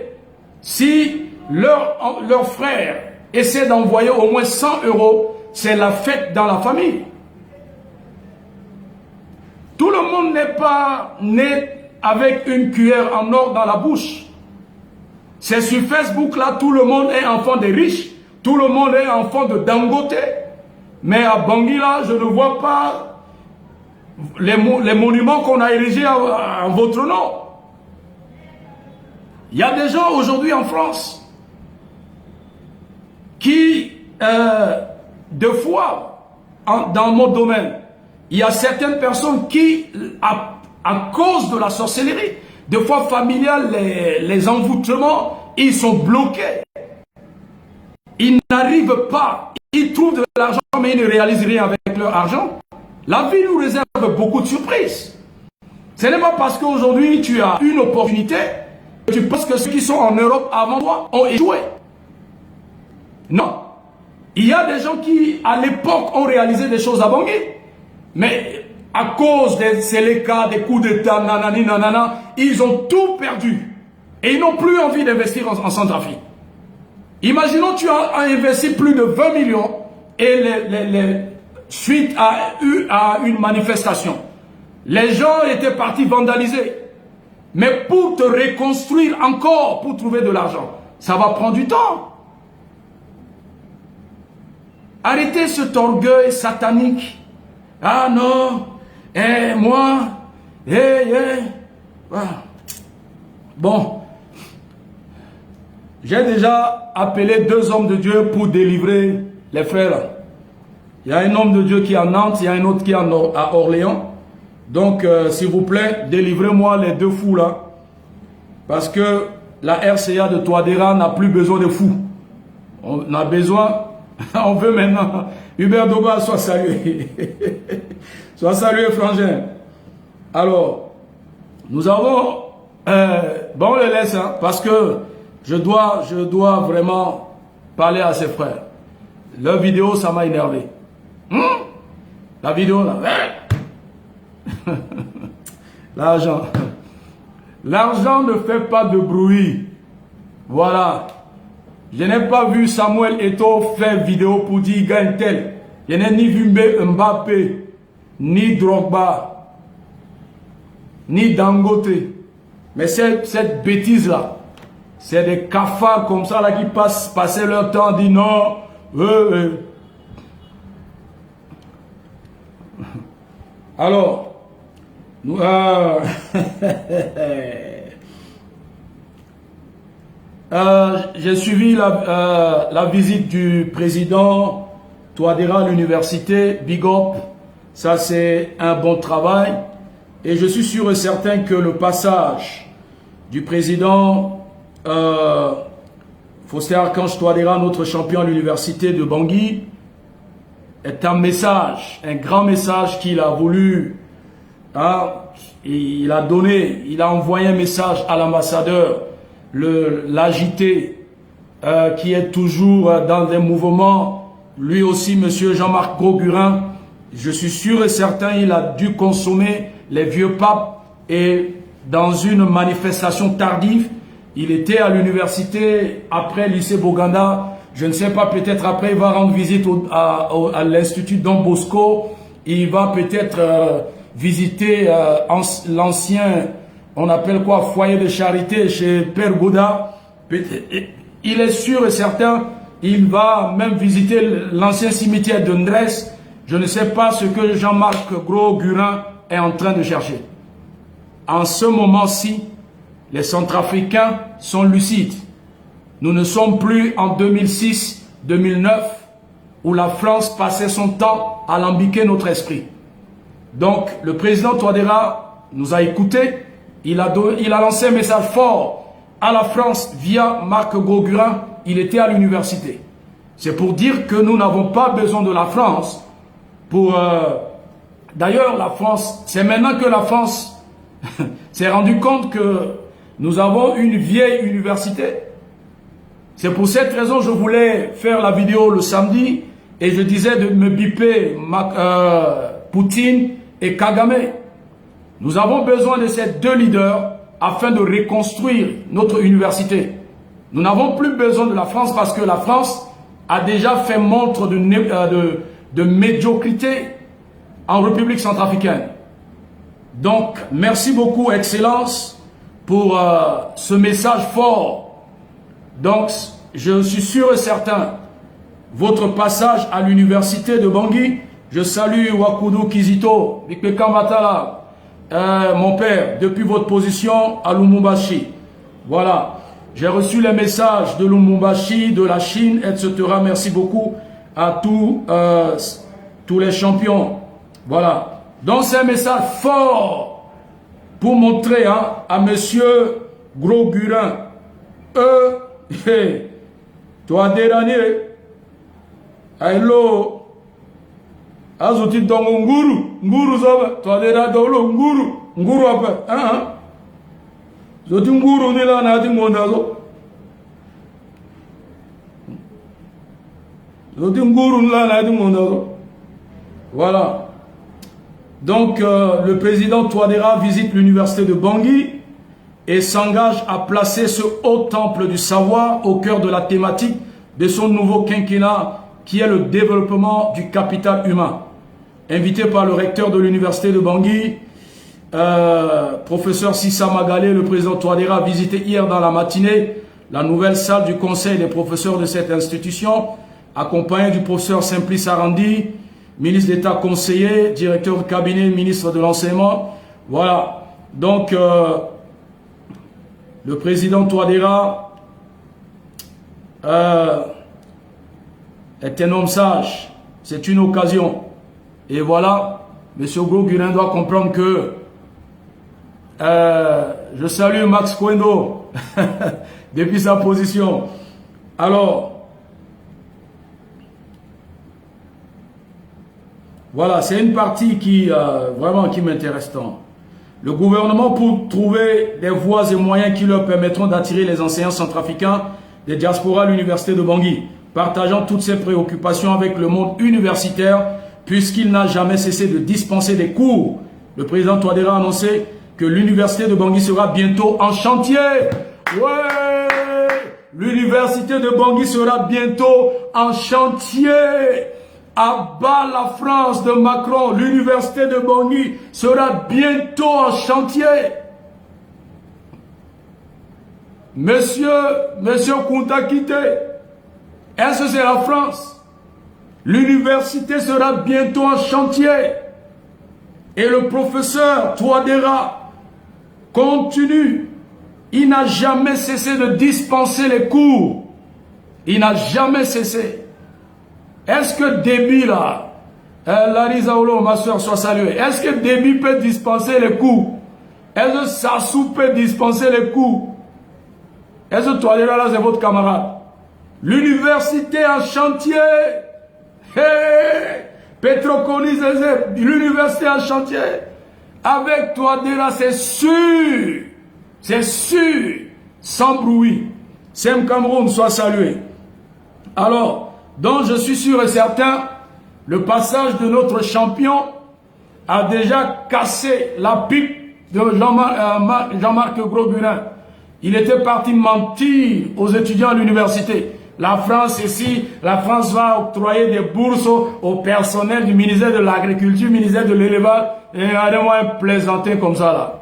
si leur frère essaie d'envoyer au moins 100 €, c'est la fête dans la famille. Tout le monde n'est pas né avec une cuillère en or dans la bouche. C'est sur Facebook là, tout le monde est enfant des riches, tout le monde est enfant de Dangote. Mais à Bangui là, je ne vois pas les monuments qu'on a érigés en votre nom. Il y a des gens aujourd'hui en France qui, deux fois, dans mon domaine, il y a certaines personnes qui, à cause de la sorcellerie, des fois familiale, les envoûtements, ils sont bloqués. Ils n'arrivent pas. Ils trouvent de l'argent, mais ils ne réalisent rien avec leur argent. La vie nous réserve beaucoup de surprises. Ce n'est pas parce qu'aujourd'hui tu as une opportunité que tu penses que ceux qui sont en Europe avant toi ont échoué. Non. Il y a des gens qui, à l'époque, ont réalisé des choses à Bangui. Mais à cause des Séléka, des coups d'État, nanani, nanana, ils ont tout perdu. Et ils n'ont plus envie d'investir en Centrafrique. Imaginons tu as investi plus de 20 millions et suite à une manifestation, les gens étaient partis vandaliser. Mais pour te reconstruire encore, pour trouver de l'argent, ça va prendre du temps. Arrêtez cet orgueil satanique. Ah non, moi, Bon, j'ai déjà appelé 2 hommes de Dieu pour délivrer les frères là. Il y a un homme de Dieu qui est à Nantes, il y a un autre qui est à Orléans. Donc, s'il vous plaît, délivrez-moi les 2 fous là. Parce que la RCA de Touadéra n'a plus besoin de fous. On a besoin, on veut maintenant, Hubert Doba soit salué. Soit salué, frangin. Alors, nous avons, bon, on le laisse, hein, parce que je dois vraiment parler à ses frères. Leur vidéo, ça m'a énervé. La vidéo, là. L'argent. L'argent ne fait pas de bruit. Voilà. Je n'ai pas vu Samuel Eto'o faire vidéo pour dire il gagne tel. Je n'ai ni vu Mbappé, ni Drogba, ni Dangote. Mais cette bêtise-là, c'est des cafards comme ça là qui passaient leur temps à dire non. Alors, j'ai suivi la visite du président Touadéra à l'université, Big Up. Ça, c'est un bon travail. Et je suis sûr et certain que le passage du président Faustin Archange Touadéra, notre champion à l'université de Bangui, est un message, un grand message qu'il a voulu, hein, il a donné, il a envoyé un message à l'ambassadeur, l'agité, qui est toujours dans des mouvements, lui aussi, monsieur Jean-Marc Grosgurin. Je suis sûr et certain, il a dû consommer les vieux papes et dans une manifestation tardive, il était à l'université après le lycée Boganda. Je ne sais pas, peut-être après il va rendre visite à l'Institut Don Bosco. Il va peut-être visiter l'ancien, on appelle quoi, foyer de charité chez Père Gouda. Il est sûr et certain, il va même visiter l'ancien cimetière de Ndres. Je ne sais pas ce que Jean-Marc Grosgurin est en train de chercher. En ce moment-ci, les Centrafricains sont lucides. Nous ne sommes plus en 2006-2009 où la France passait son temps à lambiquer notre esprit. Donc, le président Touadéra nous a écoutés. Il a lancé un message fort à la France via Marc Grosgurin. Il était à l'université. C'est pour dire que nous n'avons pas besoin de la France pour... D'ailleurs, la France, c'est maintenant que la France s'est rendu compte que nous avons une vieille université. C'est pour cette raison que je voulais faire la vidéo le samedi et je disais de me biper Poutine et Kagame. Nous avons besoin de ces 2 leaders afin de reconstruire notre université. Nous n'avons plus besoin de la France parce que la France a déjà fait montre de médiocrité en République centrafricaine. Donc, merci beaucoup, Excellence, pour ce message fort. Donc, je suis sûr et certain, votre passage à l'université de Bangui, je salue Wakudu Kizito, Bikpeka Matala, mon père, depuis votre position à Lumumbashi. Voilà, j'ai reçu les messages de Lumumbashi, de la Chine, etc. Merci beaucoup à tous les champions. Voilà. Donc c'est un message fort pour montrer à monsieur Grosgurin. Toi dernier, hello, azuti dongo nguru zoba, toi dernier dolo nguru apa, zoti nguru ni la na di mondazo, zoti nguru la na di mondazo, voilà. Donc, le président Touadéra visite l'université de Bangui et s'engage à placer ce haut temple du savoir au cœur de la thématique de son nouveau quinquennat qui est le développement du capital humain. Invité par le recteur de l'université de Bangui, professeur Sissa Magalé, le président Touadéra a visité hier dans la matinée la nouvelle salle du conseil des professeurs de cette institution, accompagné du professeur Simplice Arandi, ministre d'État conseiller, directeur de cabinet, ministre de l'enseignement. Voilà. Donc, le président Touadéra est un homme sage. C'est une occasion. Et voilà, M. Gros-Gurin doit comprendre que je salue Max Kwendo depuis sa position. Alors, voilà, c'est une partie qui vraiment qui m'intéresse tant. Le gouvernement, pour trouver des voies et moyens qui leur permettront d'attirer les enseignants centrafricains des diasporas à l'université de Bangui, partageant toutes ses préoccupations avec le monde universitaire, puisqu'il n'a jamais cessé de dispenser des cours. Le président Touadéra a annoncé que l'université de Bangui sera bientôt en chantier. Ouais! L'université de Bangui sera bientôt en chantier. À bas la France de Macron, l'université de Bangui sera bientôt en chantier. Monsieur Kuntakite, est-ce que c'est la France? L'université sera bientôt en chantier. Et le professeur Touadéra continue. Il n'a jamais cessé de dispenser les cours. Il n'a jamais cessé. Est-ce que Déby là, Larisa Olo, ma soeur, soit saluée. Est-ce que Déby peut dispenser les cours? Est-ce que Sassou peut dispenser les cours? Est-ce que Touadéra là, c'est votre camarade? L'université en chantier. Hey! Petrocolis, l'université en chantier. Avec Touadéra, c'est sûr. C'est sûr. Sans bruit. Sem Cameroun soit salué. Alors, donc je suis sûr et certain, le passage de notre champion a déjà cassé la pipe de Jean-Marc Gros-Gurin. Il était parti mentir aux étudiants à l'université. La France ici, la France va octroyer des bourses au personnel du ministère de l'Agriculture, ministère de l'Élevage. Et regardez-moi un plaisantin comme ça là.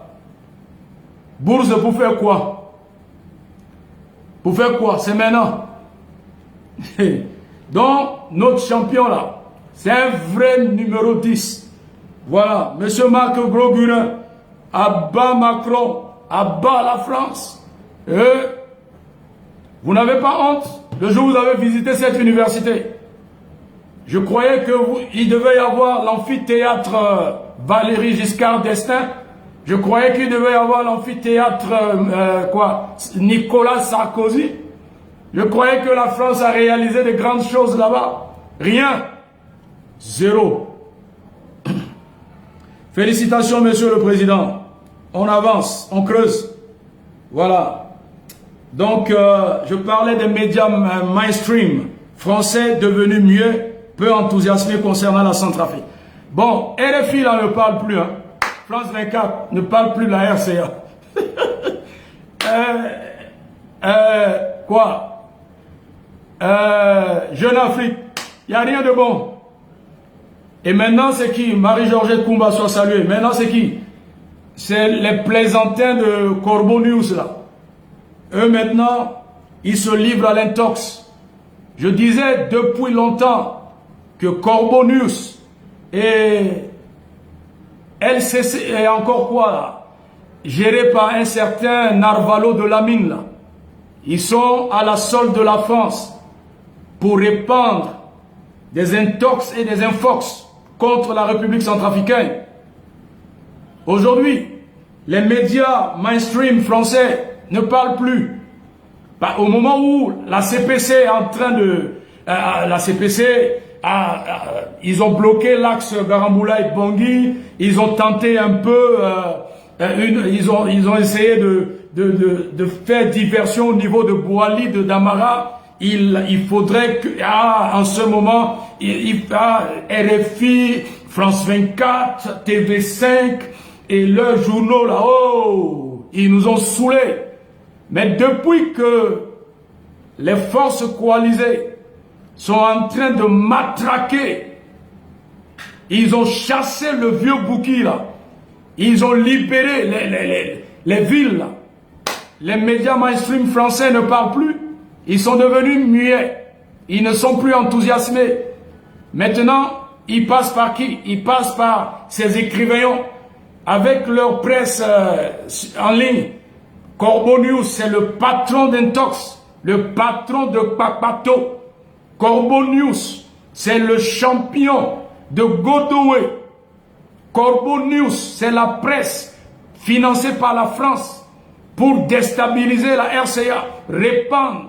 Bourse pour faire quoi? Pour faire quoi? C'est maintenant. Donc, notre champion là, c'est un vrai numéro 10. Voilà, monsieur Marc Gros-Gurin, à bas Macron, à bas la France. Et vous n'avez pas honte le jour où vous avez visité cette université. Je croyais qu'il devait y avoir l'amphithéâtre Valéry Giscard d'Estaing. Je croyais qu'il devait y avoir l'amphithéâtre Nicolas Sarkozy. Je croyais que la France a réalisé de grandes choses là-bas. Rien. Zéro. Félicitations, monsieur le président. On avance, on creuse. Voilà. Donc, je parlais des médias mainstream français devenus mieux, peu enthousiasmés concernant la Centrafrique. Bon, RFI là ne parle plus. Hein. France 24 ne parle plus de la RCA. Jeune Afrique, il n'y a rien de bon. Et maintenant, c'est qui? Marie-Georgette Koumba soit saluée. Maintenant, c'est qui? C'est les plaisantins de Corbeau News, là. Eux, maintenant, ils se livrent à l'intox. Je disais depuis longtemps que Corbeau News et LCC, et encore quoi, là, géré par un certain Narvalo de Lamine, là. Ils sont à la solde de la France pour répandre des intox et des infox contre la République centrafricaine. Aujourd'hui, les médias mainstream français ne parlent plus. Au moment où la CPC est en train de... ils ont bloqué l'axe Garamboula-Bangui, ils ont tenté un peu... ils ont essayé de faire diversion au niveau de Bouali, de Damara. Il faudrait que, en ce moment, RFI, France 24, TV5 et leurs journaux là-haut, ils nous ont saoulés. Mais depuis que les forces coalisées sont en train de matraquer, ils ont chassé le vieux Bouki là, ils ont libéré les villes là. Les médias mainstream français ne parlent plus. Ils sont devenus muets. Ils ne sont plus enthousiasmés. Maintenant, ils passent par qui? Ils passent par ces écrivains avec leur presse en ligne. Corbeau News, c'est le patron d'Intox, le patron de Papato. Corbeau News, c'est le champion de Godowé. Corbeau News, c'est la presse financée par la France pour déstabiliser la RCA, répandre,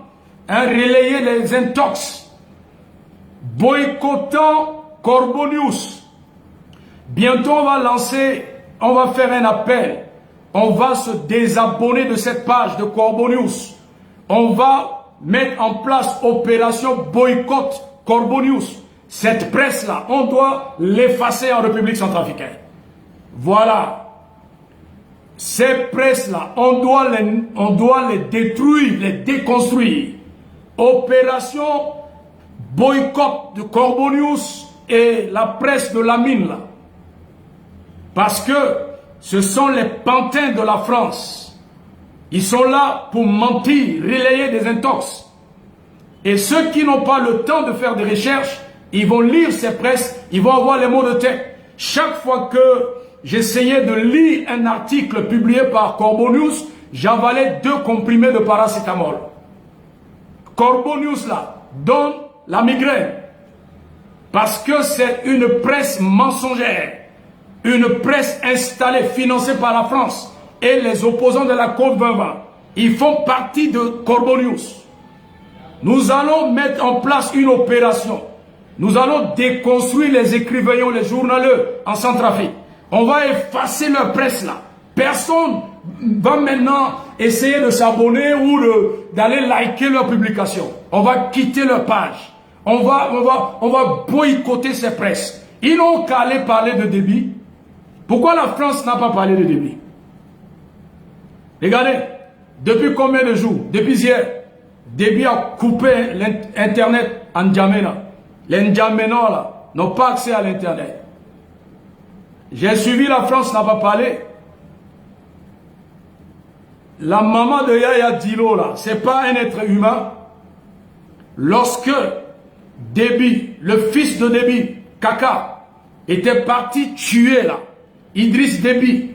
relayer les intox. Boycottant Corbeau News. Bientôt, on va faire un appel. On va se désabonner de cette page de Corbeau News. On va mettre en place opération boycott Corbeau News. Cette presse-là, on doit l'effacer en République centrafricaine. Voilà. Ces presses-là, on doit les détruire, les déconstruire. Opération boycott de Corbeau News et la presse de la mine, là. Parce que ce sont les pantins de la France. Ils sont là pour mentir, relayer des intox. Et ceux qui n'ont pas le temps de faire des recherches, ils vont lire ces presses, ils vont avoir les mots de tête. Chaque fois que j'essayais de lire un article publié par Corbeau News, j'avalais 2 comprimés de paracétamol. Corbeau News là donne la migraine. Parce que c'est une presse mensongère. Une presse installée, financée par la France. Et les opposants de la Côte 2020. Ils font partie de Corbeau News. Nous allons mettre en place une opération. Nous allons déconstruire les écrivains, les journaleux en Centrafrique. On va effacer leur presse là. Personne va maintenant essayer de s'abonner ou d'aller liker leur publication. On va quitter leur page. On va boycotter ces presses. Ils n'ont qu'à aller parler de Déby. Pourquoi la France n'a pas parlé de Déby? Regardez, depuis combien de jours? Depuis hier, Déby a coupé l'Internet en N'Djamena. Les N'Djamenans là n'ont pas accès à l'Internet. J'ai suivi, la France n'a pas parlé. La maman de Yaya Dilo là, c'est pas un être humain. Lorsque Déby, le fils de Déby, Kaka, était parti tuer là, Idriss Déby,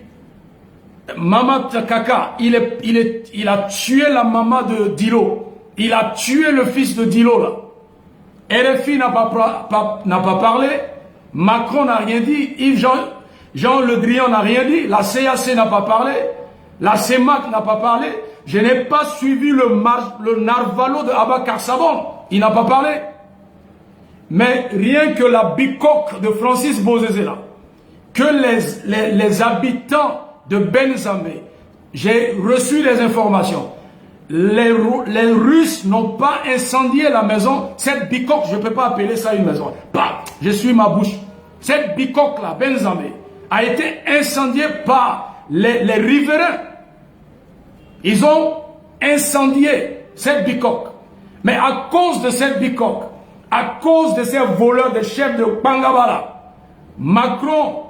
maman de Kaka, il a tué la maman de Dilo. Il a tué le fils de Dilo là. RFI n'a pas parlé. Macron n'a rien dit. Jean Le Drian n'a rien dit. La CAC n'a pas parlé. La CEMAC n'a pas parlé. Je n'ai pas suivi le narvalo de Abakar Sabon. Il n'a pas parlé. Mais rien que la bicoque de Francis Bozézé là, que les habitants de Benzambé, j'ai reçu des informations. Les Russes n'ont pas incendié la maison. Cette bicoque, je ne peux pas appeler ça une maison. Bah, je suis ma bouche. Cette bicoque là, Benzambé, a été incendiée par les riverains. Ils ont incendié cette bicoque. Mais à cause de cette bicoque, à cause de ces voleurs de chefs de Bangabala, Macron,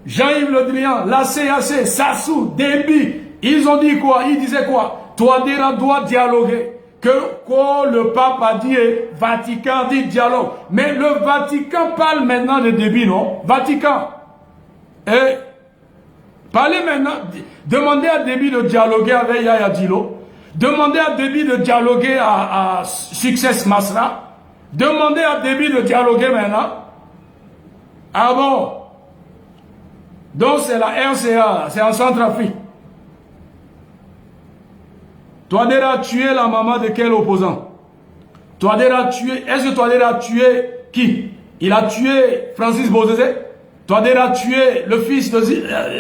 Jean-Yves Le Drian, la CAC, Sassou, Déby, ils ont dit quoi? Ils disaient quoi? Touadéra doit dialoguer. Que le pape a dit, Vatican dit dialogue. Mais le Vatican parle maintenant de Déby, non? Vatican. Et parlez maintenant, demandez à Déby de dialoguer avec Yaya Dilo. Demandez à Déby de dialoguer à Success Masra. Demandez à Déby de dialoguer maintenant. Ah bon? Donc c'est la RCA, c'est en Centrafrique. Touadéra a tué la maman de quel opposant? Touadéra a tué, est-ce que Touadéra a tué qui? Il a tué Francis Bozézé? Touadéra a tué le fils de,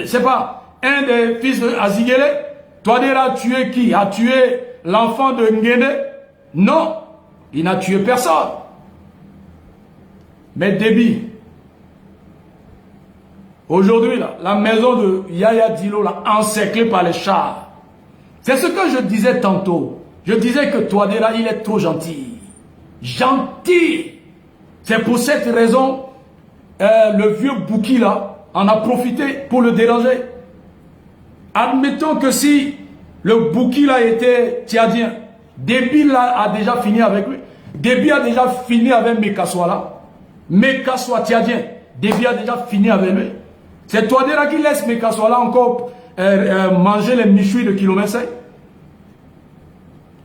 c'est pas, un des fils de Aziguele? Touadéra a tué qui? A tué l'enfant de Nguende? Non, il n'a tué personne. Mais Déby, aujourd'hui, là, la maison de Yaya Dilo, là, encerclée par les chars. C'est ce que je disais tantôt. Je disais que Touadéra, il est trop gentil. Gentil. C'est pour cette raison, le vieux Bouki, là, en a profité pour le déranger. Admettons que si le Bouki, là, était tchadien, Déby, là, a déjà fini avec lui. Déby a déjà fini avec Mekassoa, là. Mekassoa tchadien. Déby a déjà fini avec lui. C'est Touadéra qui laisse Mekassoua là encore manger les michui de kilomètre 5.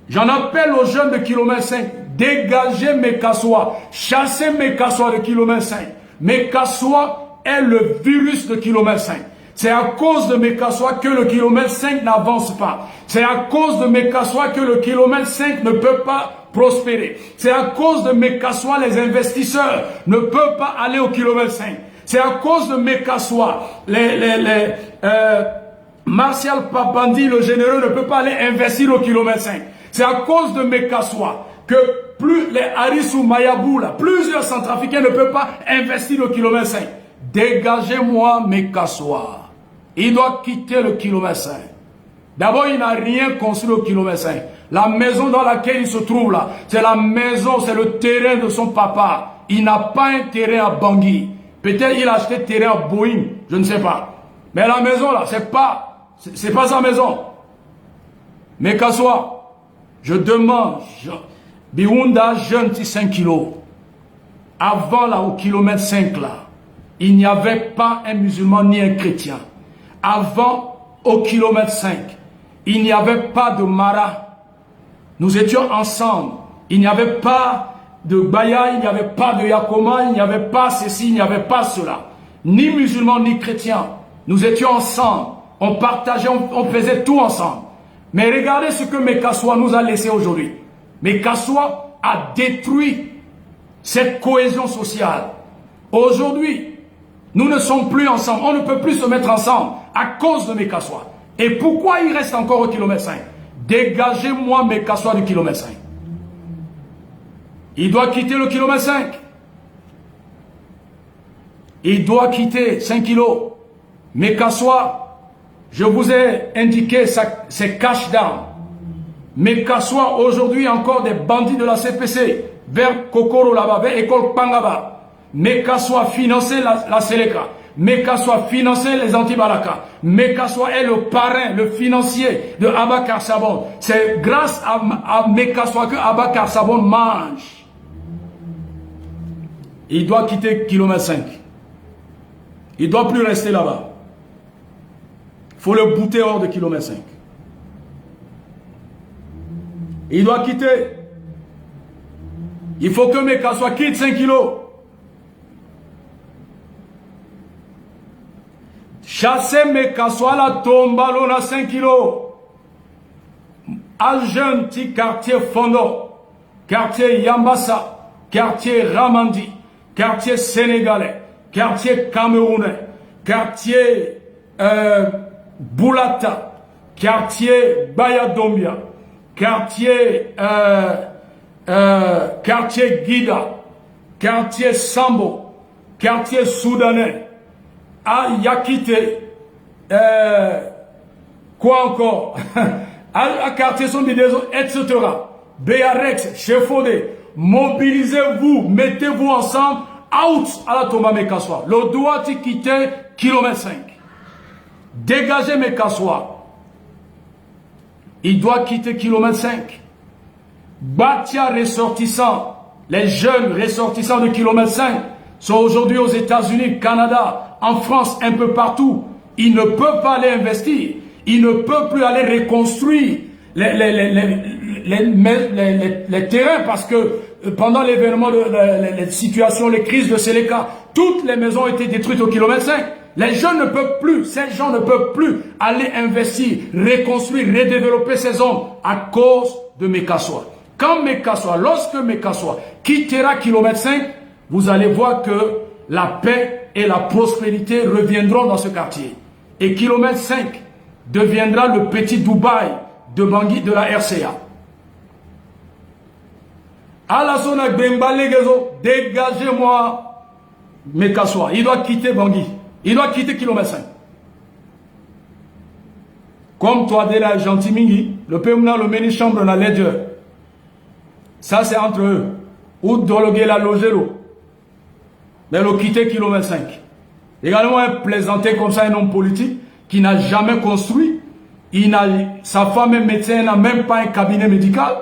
J'en appelle aux jeunes de kilomètre 5. Dégagez Mekassoua. Chassez Mekassoua de kilomètre 5. Mekassoua est le virus de kilomètre 5. C'est à cause de Mekassoua que le kilomètre 5 n'avance pas. C'est à cause de Mekassoua que le kilomètre 5 ne peut pas prospérer. C'est à cause de Mekassoua les investisseurs ne peuvent pas aller au kilomètre 5. C'est à cause de Mekassoua Martial Papandi, le généreux, ne peut pas aller investir au kilomètre 5. C'est à cause de Mekassoua que plus les Harissou Mayabou, là, plusieurs centrafricains ne peuvent pas investir au kilomètre 5. Dégagez-moi Mekassoua. Il doit quitter le kilomètre 5. D'abord, il n'a rien construit au kilomètre 5. La maison dans laquelle il se trouve là, c'est la maison, c'est le terrain de son papa. Il n'a pas un terrain à Bangui. Peut-être il a acheté terrain à Boeing, je ne sais pas. Mais la maison là, c'est pas sa maison. Mekassoua, je demande, Biwunda jeune 5 kilos. Avant là, au kilomètre 5 là, il n'y avait pas un musulman ni un chrétien. Avant, au kilomètre 5, il n'y avait pas de Mara. Nous étions ensemble. Il n'y avait pas de Baya, il n'y avait pas de Yakoma, il n'y avait pas ceci, il n'y avait pas cela. Ni musulmans, ni chrétiens. Nous étions ensemble. On partageait, on faisait tout ensemble. Mais regardez ce que Mekassoua nous a laissé aujourd'hui. Mekassoua a détruit cette cohésion sociale. Aujourd'hui, nous ne sommes plus ensemble. On ne peut plus se mettre ensemble à cause de Mekassoua. Et pourquoi il reste encore au kilomètre 5? Dégagez-moi Mekassoua du kilomètre 5. Il doit quitter le kilomètre 5. Il doit quitter 5 kilos. Mekassoua, je vous ai indiqué ses cash down. Mekassoua, aujourd'hui encore des bandits de la CPC, vers Kokoro là-bas, vers École Pangaba. Mekassoua finançait la Seleka. Mekassoua finançait les anti-Balaka. Mekassoua est le parrain, le financier de Abakar Sabon. C'est grâce à Mekassoua que Abakar Sabon mange. Il doit quitter kilomètre 5. Il ne doit plus rester là-bas. Il faut le bouter hors de kilomètre 5. Il doit quitter. Il faut que Mekassoua quitte 5 kilos. Chassez Mekassoua la tombalo na 5 kilos. Agenti quartier Fondo, quartier Yambassa, quartier Ramandi, quartier sénégalais, quartier camerounais, quartier Boulata, quartier Bayadombia, quartier quartier Guida, quartier Sambo, quartier soudanais, à Yakite, quoi encore, à quartier Sondidezo, etc. Béarex, Chefodé, mobilisez-vous, mettez-vous ensemble, out à la Thomas Mekassoua. Le doit quitter kilomètre 5. Dégagez Mekassoua. Il doit quitter kilomètre 5. Batia ressortissants, les jeunes ressortissants de kilomètre 5 sont aujourd'hui aux États-Unis, Canada, en France, un peu partout. Ils ne peuvent pas aller investir. Ils ne peuvent plus aller reconstruire les terrains parce que pendant l'événement, les situations, les crises de Seleka, toutes les maisons ont été détruites au kilomètre 5. Les jeunes ne peuvent plus, ces gens ne peuvent plus aller investir, reconstruire, redévelopper ces zones à cause de Mekassoua. Quand Mekassoua, lorsque Mekassoua quittera kilomètre 5, vous allez voir que la paix et la prospérité reviendront dans ce quartier. Et kilomètre 5 deviendra le petit Dubaï de Bangui de la RCA. Alassona Bembalegezo, dégagez-moi Mekassoua. Il doit quitter Bangui. Il doit quitter kilomètre 5. Comme toi, de la Gentilmingi, le Pemna, le meni chambre, la ledger. Ça, c'est entre eux. Ou Dologue la Logero. Mais le quitter kilomètre 5. Également, un plaisanté comme ça, un homme politique qui n'a jamais construit. Sa femme est médecin, n'a même pas un cabinet médical.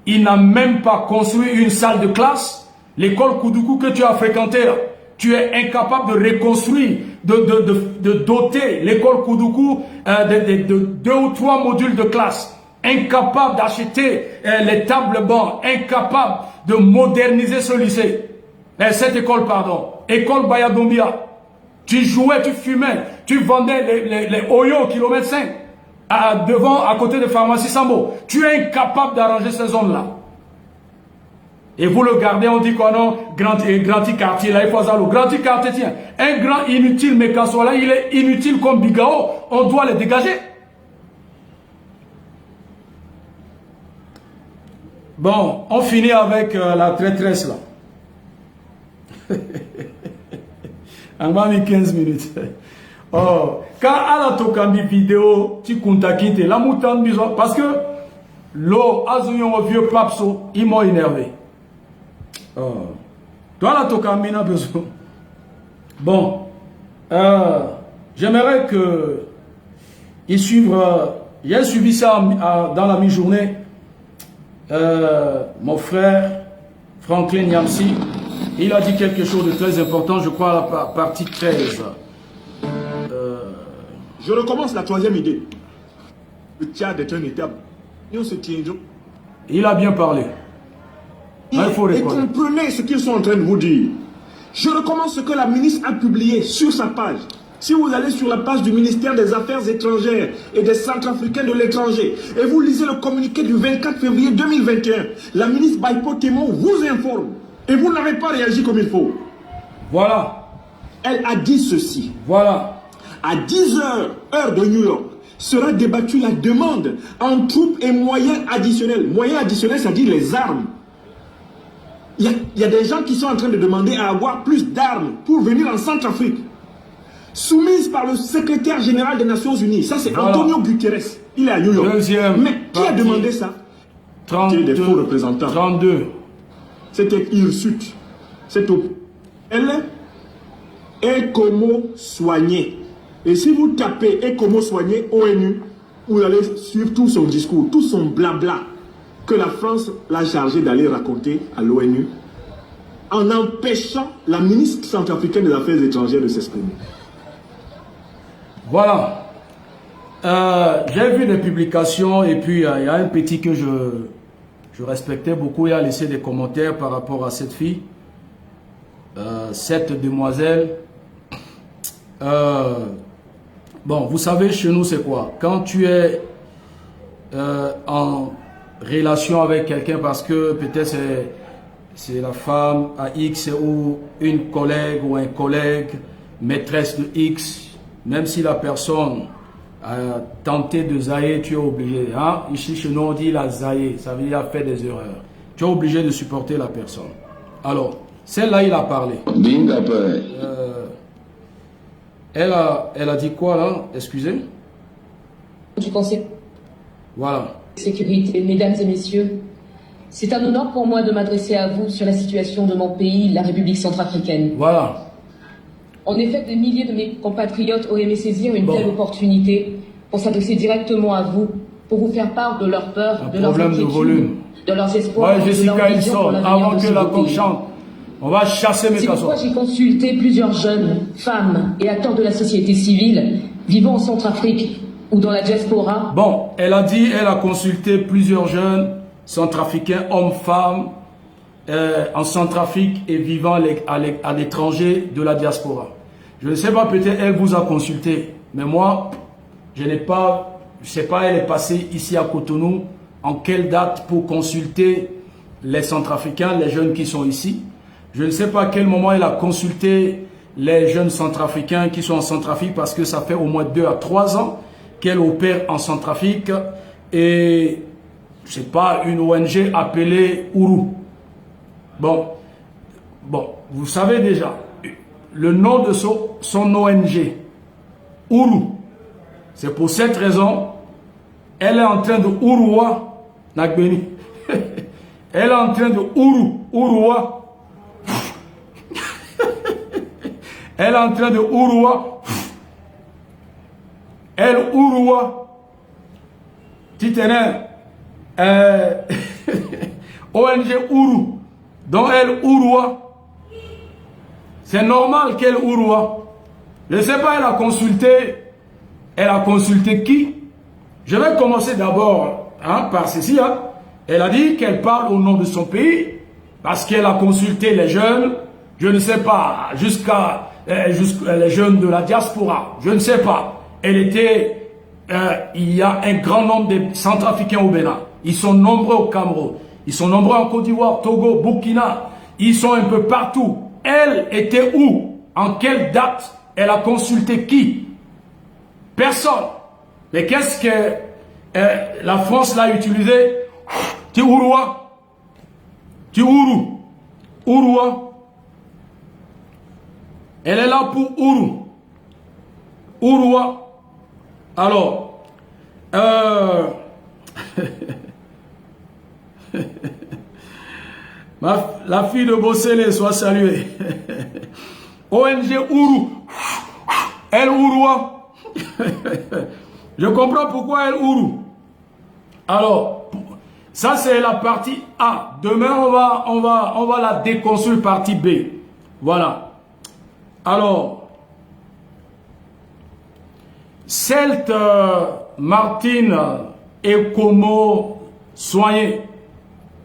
Il n'a même pas construit une salle de classe. L'école Koudoukou que tu as fréquentée là, tu es incapable de reconstruire de doter l'école Koudoukou de 2 ou 3 modules de classe, incapable d'acheter les tables bancs, incapable de moderniser ce lycée, cette école, pardon, école Bayadombia. Tu jouais, tu fumais, tu vendais les Oyo kilomètre 5 à côté de pharmacie Sambo. Tu es incapable d'arranger ces zones-là. Et vous le gardez, on dit quoi non, grand quartier, là, il faut ça, le grand quartier, tiens, un grand inutile, mais qu'à soit là, il est inutile comme Bigao, on doit le dégager. Bon, on finit avec la traîtresse, là. On m'a mis 15 minutes. Oh, quand elle a toqué vidéo, tu contactes la moutarde, parce que l'eau, azouillon au vieux papso, ils m'ont énervé. Oh. Toi, la tokamina besoin. Bon, j'aimerais que ils suivent. J'ai suivi ça dans la mi-journée. Mon frère Franklin Yamsi, il a dit quelque chose de très important, je crois, à la partie 13. Je recommence la 3e idée. Le Tchad est un État. Il a bien parlé. Et comprenez ce qu'ils sont en train de vous dire. Je recommence ce que la ministre a publié sur sa page. Si vous allez sur la page du ministère des Affaires étrangères et des Centrafricains de l'étranger, et vous lisez le communiqué du 24 février 2021, la ministre Baipo Temo vous informe. Et vous n'avez pas réagi comme il faut. Voilà. Elle a dit ceci. Voilà. À 10 heures, heure de New York, sera débattue la demande en troupes et moyens additionnels. Moyens additionnels, c'est-à-dire les armes. Il y a des gens qui sont en train de demander à avoir plus d'armes pour venir en Centrafrique. Soumise par le secrétaire général des Nations Unies. Ça, c'est voilà. Antonio Guterres. Il est à New York. Mais qui a demandé ça? 32. Des faux représentants. 32. C'était Hirsute. C'est au... Elle est como soigné. Et si vous tapez Ecomo soigné ONU, vous allez suivre tout son discours, tout son blabla que la France l'a chargé d'aller raconter à l'ONU en empêchant la ministre centrafricaine des Affaires étrangères de s'exprimer. Voilà. J'ai vu des publications et puis il y a un petit que je respectais beaucoup. Il a laissé des commentaires par rapport à cette fille, cette demoiselle. Bon, vous savez, chez nous, c'est quoi? Quand tu es en relation avec quelqu'un parce que peut-être c'est la femme à X ou une collègue ou un collègue, maîtresse de X, même si la personne a tenté de zaïer, tu es obligé. Hein? Ici, chez nous, on dit la zaïer, ça veut dire faire des erreurs. Tu es obligé de supporter la personne. Alors, celle-là, il a parlé. Elle a dit quoi là? Excusez. Du Conseil. Voilà. Sécurité, mesdames et messieurs, c'est un honneur pour moi de m'adresser à vous sur la situation de mon pays, la République centrafricaine. Voilà. En effet, des milliers de mes compatriotes auraient aimé saisir une telle opportunité pour s'adresser directement à vous, pour vous faire part de leur peur, de leurs inquiétudes, de leurs espoirs, ouais, Jessica, de leur vision pour l'avenir avant de que ce la beau pays. chante. On va chasser mes C'est casseaux. pourquoi j'ai consulté plusieurs jeunes, femmes et acteurs de la société civile vivant en Centrafrique ou dans la diaspora. Bon, elle a dit, elle a consulté plusieurs jeunes centrafricains, hommes, femmes, en Centrafrique et vivant à l'étranger de la diaspora. Je ne sais pas, peut-être elle vous a consulté, mais moi, je n'ai pas, je ne sais pas, elle est passée ici à Cotonou, en quelle date pour consulter les Centrafricains, les jeunes qui sont ici. Je ne sais pas à quel moment elle a consulté les jeunes Centrafricains qui sont en Centrafrique parce que ça fait au moins 2 à 3 ans qu'elle opère en Centrafrique et je sais pas, une ONG appelée Ourou. Bon, vous savez déjà le nom de son ONG, Ourou. C'est pour cette raison, elle est en train de Ouroua, Nagbeni. Elle est en train de Ouroua. Elle est en train de Ouroua. Elle Ouroua. Titener. ONG Ourou. Donc elle Ouroua. C'est normal qu'elle Ouroua. Je ne sais pas, elle a consulté qui? Je vais commencer d'abord par ceci. Elle a dit qu'elle parle au nom de son pays, parce qu'elle a consulté les jeunes, je ne sais pas, jusqu'à les jeunes de la diaspora, je ne sais pas. Il y a un grand nombre de Centrafricains au Bénin. Ils sont nombreux au Cameroun. Ils sont nombreux en Côte d'Ivoire, Togo, Burkina. Ils sont un peu partout. Elle était où? En quelle date? Elle a consulté qui? Personne. Mais qu'est-ce que la France l'a utilisé? Tu Ouroua. Tu Ourou. Ouroua. Elle est là pour Ourou. Ouroua. Alors, la fille de Bossélé soit saluée. ONG Ourou. Elle Ouroua. Je comprends pourquoi elle Ourou. Alors, ça c'est la partie A. Demain, on va la déconstruire partie B. Voilà. Alors, Celte Martine et Como Soigné.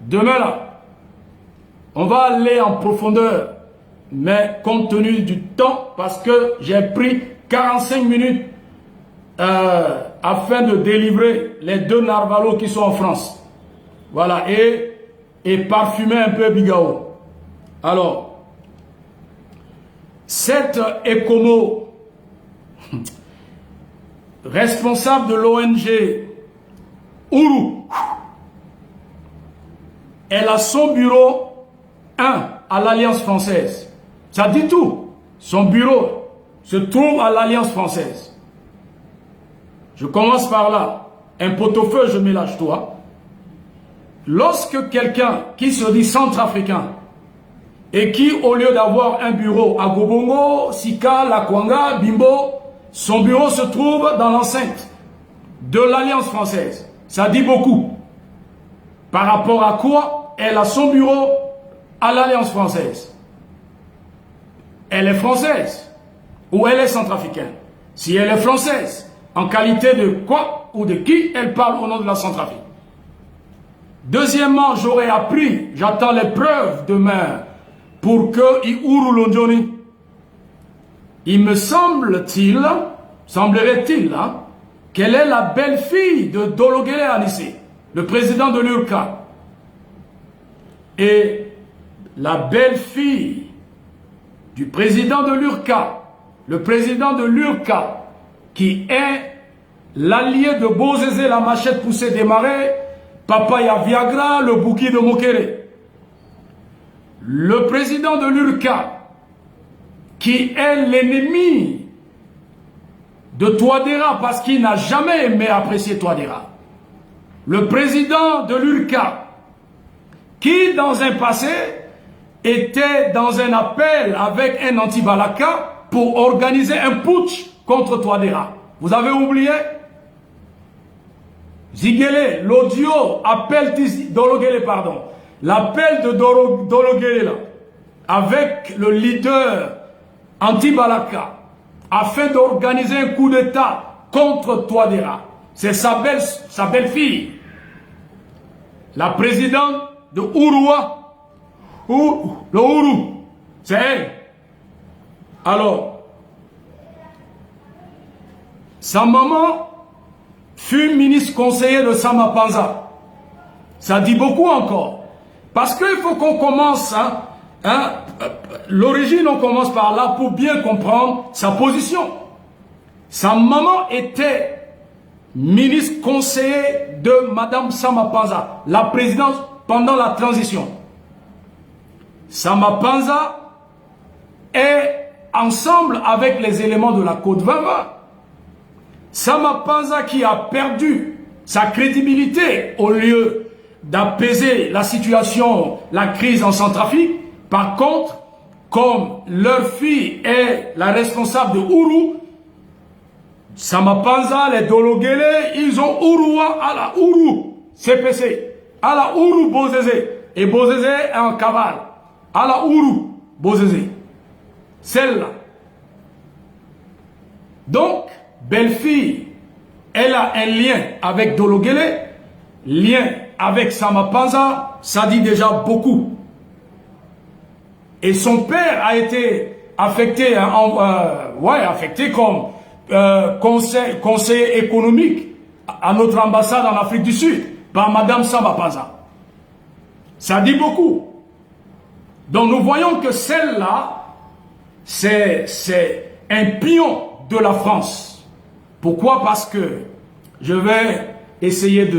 Demain là, on va aller en profondeur. Mais compte tenu du temps, parce que j'ai pris 45 minutes afin de délivrer les 2 narvalos qui sont en France. Voilà, et parfumer un peu Bigao. Alors, cette Ekomo, responsable de l'ONG Ourou, elle a son bureau 1 à l'Alliance française. Ça dit tout. Son bureau se trouve à l'Alliance française. Je commence par là. Un pot-au-feu, je mélange toi. Lorsque quelqu'un qui se dit centrafricain et qui, au lieu d'avoir un bureau à Gobongo, Sika, Lakwanga, Bimbo, son bureau se trouve dans l'enceinte de l'Alliance française. Ça dit beaucoup. Par rapport à quoi elle a son bureau à l'Alliance française. Elle est française ou elle est centrafricaine. Si elle est française, en qualité de quoi ou de qui elle parle au nom de la Centrafrique. Deuxièmement, j'aurais appris, j'attends les preuves demain pour que Iuru Lonjoni. Il me semblerait-il, qu'elle est la belle-fille de Dologele Anissé, le président de l'URCA. Et la belle-fille du président de l'URCA, le président de l'URCA, qui est l'allié de Bozézé, la machette poussée des marais, Papaya Viagra, le bouki de Mokere. Le président de l'URCA, qui est l'ennemi de Touadéra, parce qu'il n'a jamais aimé apprécier Touadéra. Le président de l'URCA, qui dans un passé était dans un appel avec un anti-Balaka pour organiser un putsch contre Touadéra. Vous avez oublié? Ziguele, l'audio, appel Dologele, pardon. L'appel de Dologele, avec le leader anti-Balaka, afin d'organiser un coup d'État contre Touadéra. C'est sa belle-fille, la présidente de Ouroua, le Ourou, c'est elle. Alors, sa maman fut ministre conseiller de Sama Panza. Ça dit beaucoup encore. Parce qu'il faut qu'on commence, l'origine, on commence par là pour bien comprendre sa position. Sa maman était ministre conseiller de Madame Sama Panza, la présidente pendant la transition. Sama Panza est ensemble avec les éléments de la Côte Vava. Sama Panza qui a perdu sa crédibilité au lieu d'apaiser la situation, la crise en Centrafrique. Par contre, comme leur fille est la responsable de Ourou, Sama Panza, les Dologele, ils ont Ouroua à la Ourou, CPC, à la Ourou Bozézé, et Bozézé est en cavale, à la Ourou Bozézé, celle-là. Donc, belle-fille, elle a un lien avec Dologele, lien avec Sama Panza, ça dit déjà beaucoup. Et son père a été affecté, affecté comme conseiller économique à notre ambassade en Afrique du Sud par Madame Sama Panza. Ça dit beaucoup. Donc nous voyons que celle-là, c'est un pion de la France. Pourquoi? Parce que je vais essayer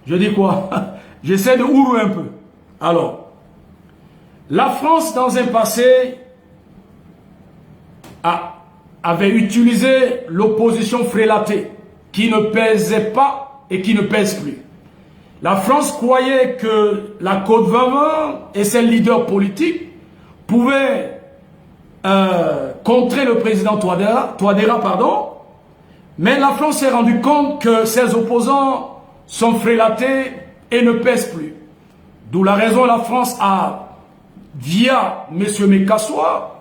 je dis quoi? J'essaie de ourouer un peu. Alors, la France dans un passé avait utilisé l'opposition frélatée qui ne pesait pas et qui ne pèse plus. La France croyait que la Côte d'Ivoire et ses leaders politiques pouvaient contrer le président Touadéra, mais la France s'est rendue compte que ses opposants sont frélatés et ne pèsent plus. D'où la raison la France a, via M. Mekassoua,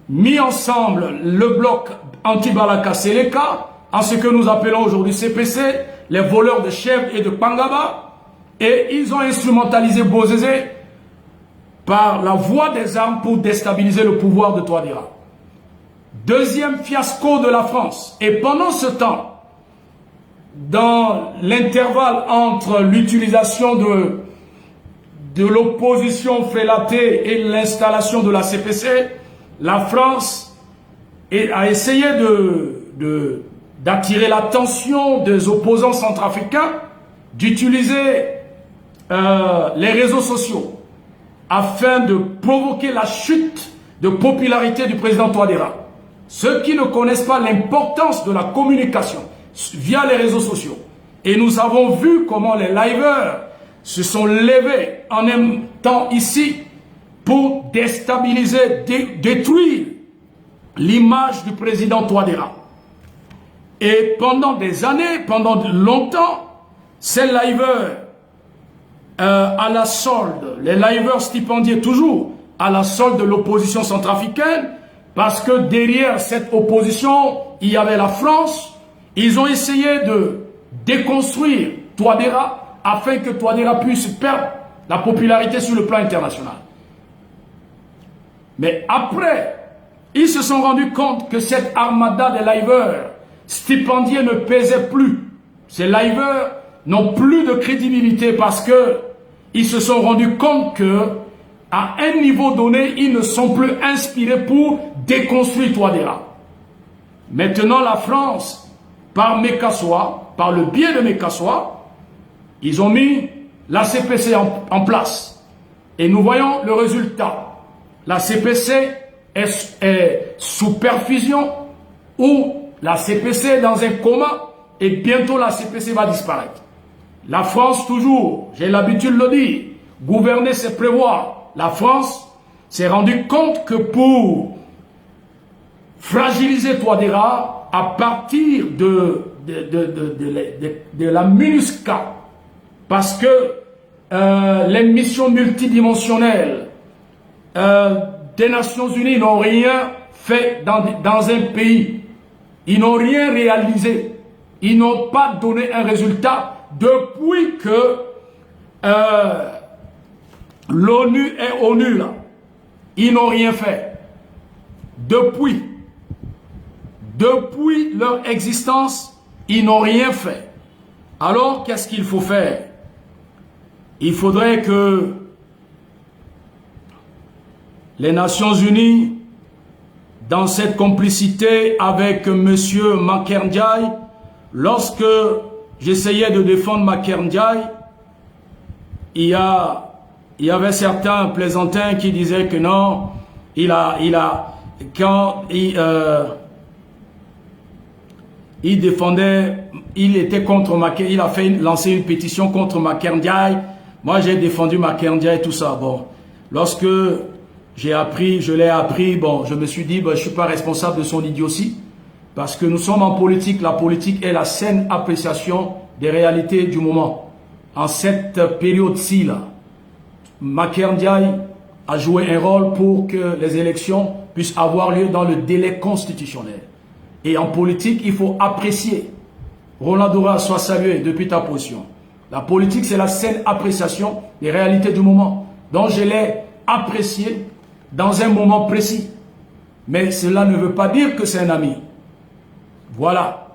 mis ensemble le bloc anti-Balaka Seleka, en ce que nous appelons aujourd'hui CPC, les voleurs de chèvres et de Pangaba, et ils ont instrumentalisé Bozézé par la voie des armes pour déstabiliser le pouvoir de Touadéra. Deuxième fiasco de la France. Et pendant ce temps, dans l'intervalle entre l'utilisation de l'opposition frélatée et l'installation de la CPC, la France a essayé d'attirer l'attention des opposants centrafricains, d'utiliser les réseaux sociaux afin de provoquer la chute de popularité du président Touadéra. Ceux qui ne connaissent pas l'importance de la communication via les réseaux sociaux, et nous avons vu comment les liveurs se sont levés en même temps ici pour déstabiliser, détruire l'image du président Touadéra. Et pendant des années, pendant longtemps, ces liveurs à la solde, les liveurs stipendiés toujours à la solde de l'opposition centrafricaine, parce que derrière cette opposition, il y avait la France. Ils ont essayé de déconstruire Touadéra afin que Touadéra puisse perdre la popularité sur le plan international. Mais après, ils se sont rendus compte que cette armada des liveurs stipendiés ne pesait plus. Ces liveurs n'ont plus de crédibilité parce que ils se sont rendus compte que à un niveau donné, ils ne sont plus inspirés pour déconstruire Touadéra. Maintenant, la France, par Mekassoua, par le biais de Mekassoua, ils ont mis la CPC en place. Et nous voyons le résultat. La CPC est sous perfusion ou la CPC est dans un coma et bientôt la CPC va disparaître. La France, toujours, j'ai l'habitude de le dire, gouverner c'est prévoir. La France s'est rendue compte que pour fragiliser Touadéra à partir de la MINUSCA, parce que les missions multidimensionnelles des Nations Unies n'ont rien fait dans un pays. Ils n'ont rien réalisé. Ils n'ont pas donné un résultat depuis que l'ONU est ONU là. Ils n'ont rien fait. Depuis leur existence, ils n'ont rien fait. Alors, qu'est-ce qu'il faut faire? Il faudrait que les Nations Unies, dans cette complicité avec M. Makhar Ndiaye, lorsque j'essayais de défendre Makhar Ndiaye, il y avait certains plaisantins qui disaient que non, il défendait, il était contre Makhar, il a lancé une pétition contre Makhar Ndiaye. Moi, j'ai défendu Makhar Ndiaye et tout ça. Bon, lorsque je l'ai appris, bon, je me suis dit, ben, je ne suis pas responsable de son idiotie, parce que nous sommes en politique. La politique est la saine appréciation des réalités du moment. En cette période-ci, là, Makhar Ndiaye à jouer un rôle pour que les élections puissent avoir lieu dans le délai constitutionnel. Et en politique, il faut apprécier. Roland Doura, sois salué depuis ta position. La politique, c'est la saine appréciation des réalités du moment. Donc, je l'ai apprécié dans un moment précis. Mais cela ne veut pas dire que c'est un ami. Voilà.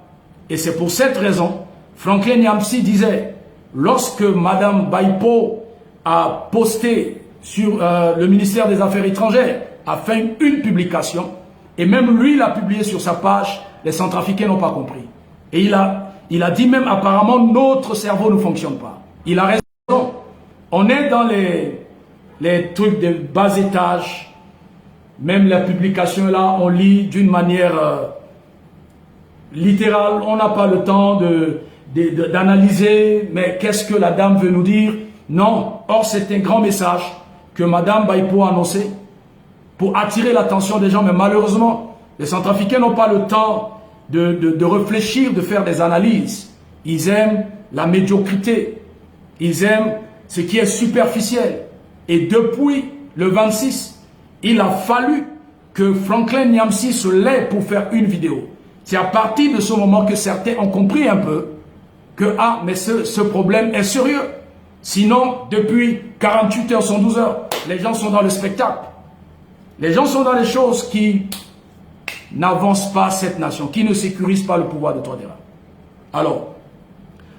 Et c'est pour cette raison, Franklin Nyamsi disait, lorsque Madame Baipo a posté sur le ministère des Affaires étrangères, a fait une publication, et même lui l'a publié sur sa page, les Centrafricains n'ont pas compris. Et il a dit même apparemment notre cerveau ne fonctionne pas. Il a raison. On est dans les trucs de bas étage. Même la publication là, on lit d'une manière littérale. On n'a pas le temps d'analyser. Mais qu'est-ce que la dame veut nous dire? Non. Or, c'est un grand message que Madame Baipo a annoncé pour attirer l'attention des gens. Mais malheureusement, les Centrafricains n'ont pas le temps de réfléchir, de faire des analyses. Ils aiment la médiocrité. Ils aiment ce qui est superficiel. Et depuis le 26, il a fallu que Franklin Nyamsi se lève pour faire une vidéo. C'est à partir de ce moment que certains ont compris un peu que mais ce problème est sérieux. Sinon, depuis 48 heures, 112 heures, les gens sont dans le spectacle. Les gens sont dans les choses qui n'avancent pas cette nation, qui ne sécurisent pas le pouvoir de Touadéra. Alors,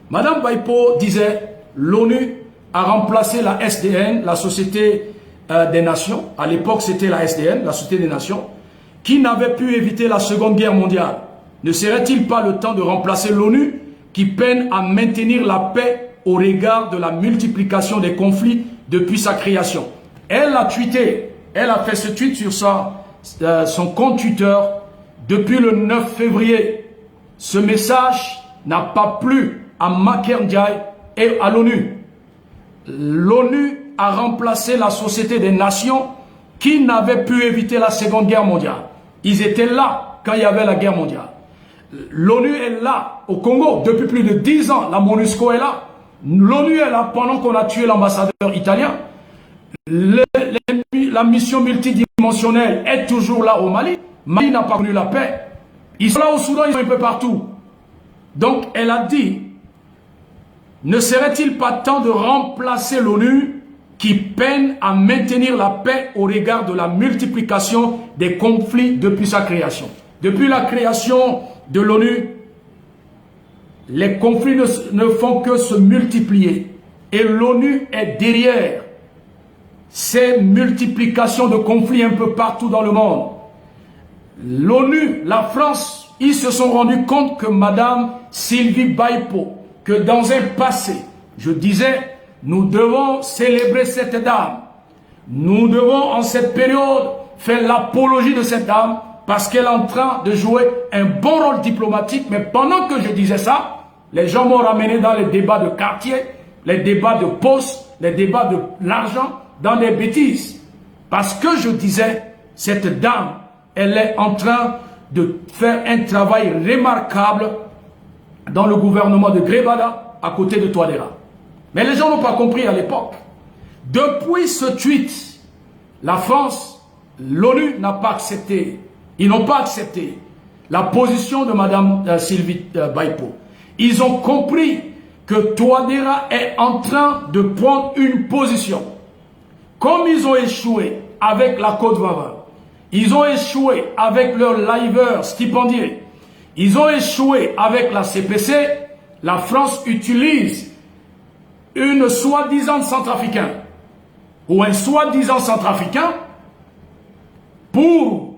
Madame Baipo disait, l'ONU a remplacé la SDN, la Société des Nations. À l'époque, c'était la SDN, la Société des Nations, qui n'avait pu éviter la Seconde Guerre mondiale. Ne serait-il pas le temps de remplacer l'ONU qui peine à maintenir la paix au regard de la multiplication des conflits depuis sa création? Elle a tweeté, elle a fait ce tweet sur son compte Twitter depuis le 9 février. Ce message n'a pas plu à Maker Ndiaye et à l'ONU. L'ONU a remplacé la Société des Nations qui n'avait pu éviter la Seconde Guerre mondiale. Ils étaient là quand il y avait la guerre mondiale. L'ONU est là au Congo depuis plus de 10 ans. La MONUSCO est là. L'ONU est là pendant qu'on a tué l'ambassadeur italien. La mission multidimensionnelle est toujours là au Mali. Mali n'a pas connu la paix. Ils sont là au Soudan, ils sont un peu partout. Donc elle a dit, ne serait-il pas temps de remplacer l'ONU qui peine à maintenir la paix au regard de la multiplication des conflits depuis sa création? Depuis la création de l'ONU, les conflits ne font que se multiplier. Et l'ONU est derrière ces multiplications de conflits un peu partout dans le monde. L'ONU, la France, ils se sont rendus compte que Madame Sylvie Baipo, que dans un passé, je disais, nous devons célébrer cette dame. Nous devons en cette période faire l'apologie de cette dame parce qu'elle est en train de jouer un bon rôle diplomatique. Mais pendant que je disais ça, les gens m'ont ramené dans les débats de quartier, les débats de poste, les débats de l'argent, dans les bêtises. Parce que je disais, cette dame, elle est en train de faire un travail remarquable dans le gouvernement de Grebada, à côté de Touadéra. Mais les gens n'ont pas compris à l'époque. Depuis ce tweet, la France, l'ONU n'a pas accepté, ils n'ont pas accepté la position de Mme Sylvie Baipo. Ils ont compris que Touadéra est en train de prendre une position. Comme ils ont échoué avec la Côte d'Ivoire, ils ont échoué avec leurs liveurs stipendiés, ils ont échoué avec la CPC, la France utilise une soi-disant centrafricain ou un soi-disant centrafricain pour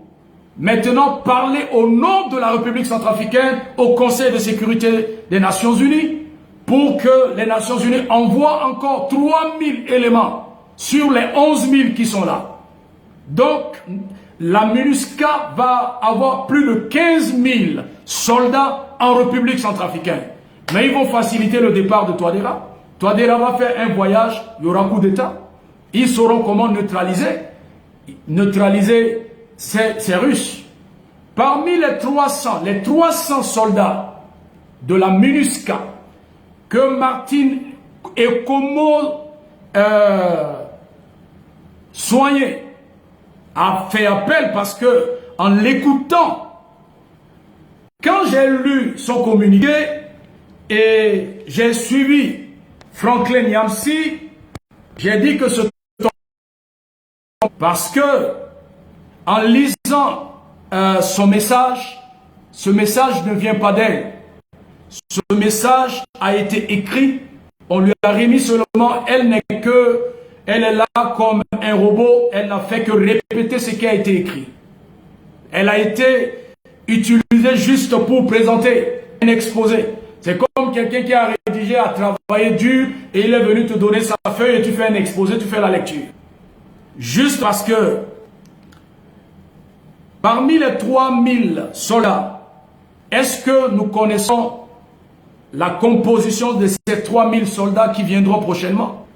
maintenant parler au nom de la République centrafricaine au Conseil de sécurité des Nations Unies pour que les Nations Unies envoient encore 3000 éléments sur les 11 000 qui sont là. Donc, la MINUSCA va avoir plus de 15 000 soldats en République centrafricaine. Mais ils vont faciliter le départ de Touadéra. Touadéra va faire un voyage, il y aura coup d'État. Ils sauront comment neutraliser ces Russes. Parmi les 300 soldats de la MINUSCA que Martine Ekomo Soigné a fait appel parce que, en l'écoutant, quand j'ai lu son communiqué et j'ai suivi Franklin Nyamsi, j'ai dit que parce que, en lisant ce message ne vient pas d'elle. Ce message a été écrit, on lui a remis seulement, elle est là comme un robot, elle n'a fait que répéter ce qui a été écrit. Elle a été utilisée juste pour présenter un exposé. C'est comme quelqu'un qui a rédigé, a travaillé dur et il est venu te donner sa feuille et tu fais un exposé, tu fais la lecture. Juste parce que parmi les 3000 soldats, est-ce que nous connaissons la composition de ces 3000 soldats qui viendront prochainement?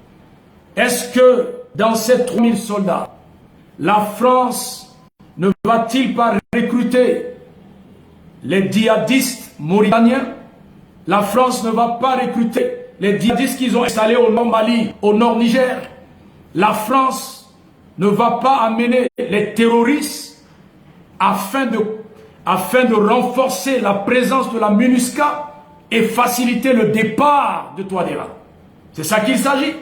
Est-ce que dans ces 3000 soldats, la France ne va-t-il pas recruter les djihadistes mauritaniens? La France ne va pas recruter les djihadistes qu'ils ont installés au nord Mali, au nord Niger? La France ne va pas amener les terroristes afin de renforcer la présence de la MINUSCA et faciliter le départ de Touadéra? C'est ça qu'il s'agit.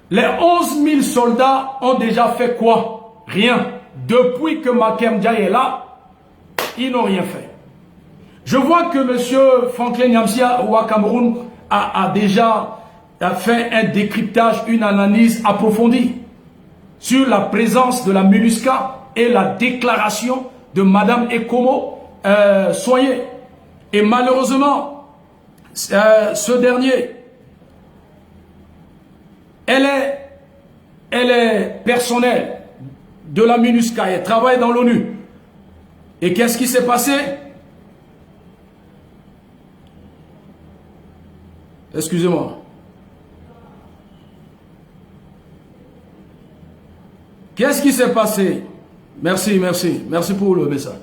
Les 11 000 soldats ont déjà fait quoi? Rien. Depuis que Macky Ndiaye est là, ils n'ont rien fait. Je vois que M. Franklin Nyamsi au Cameroun a déjà fait un décryptage, une analyse approfondie sur la présence de la MINUSCA et la déclaration de Mme Ekomo Soigné. Et malheureusement, ce dernier, elle est personnelle de la MINUSCA, elle travaille dans l'ONU. Et qu'est-ce qui s'est passé? Excusez-moi. Qu'est-ce qui s'est passé? Merci pour le message.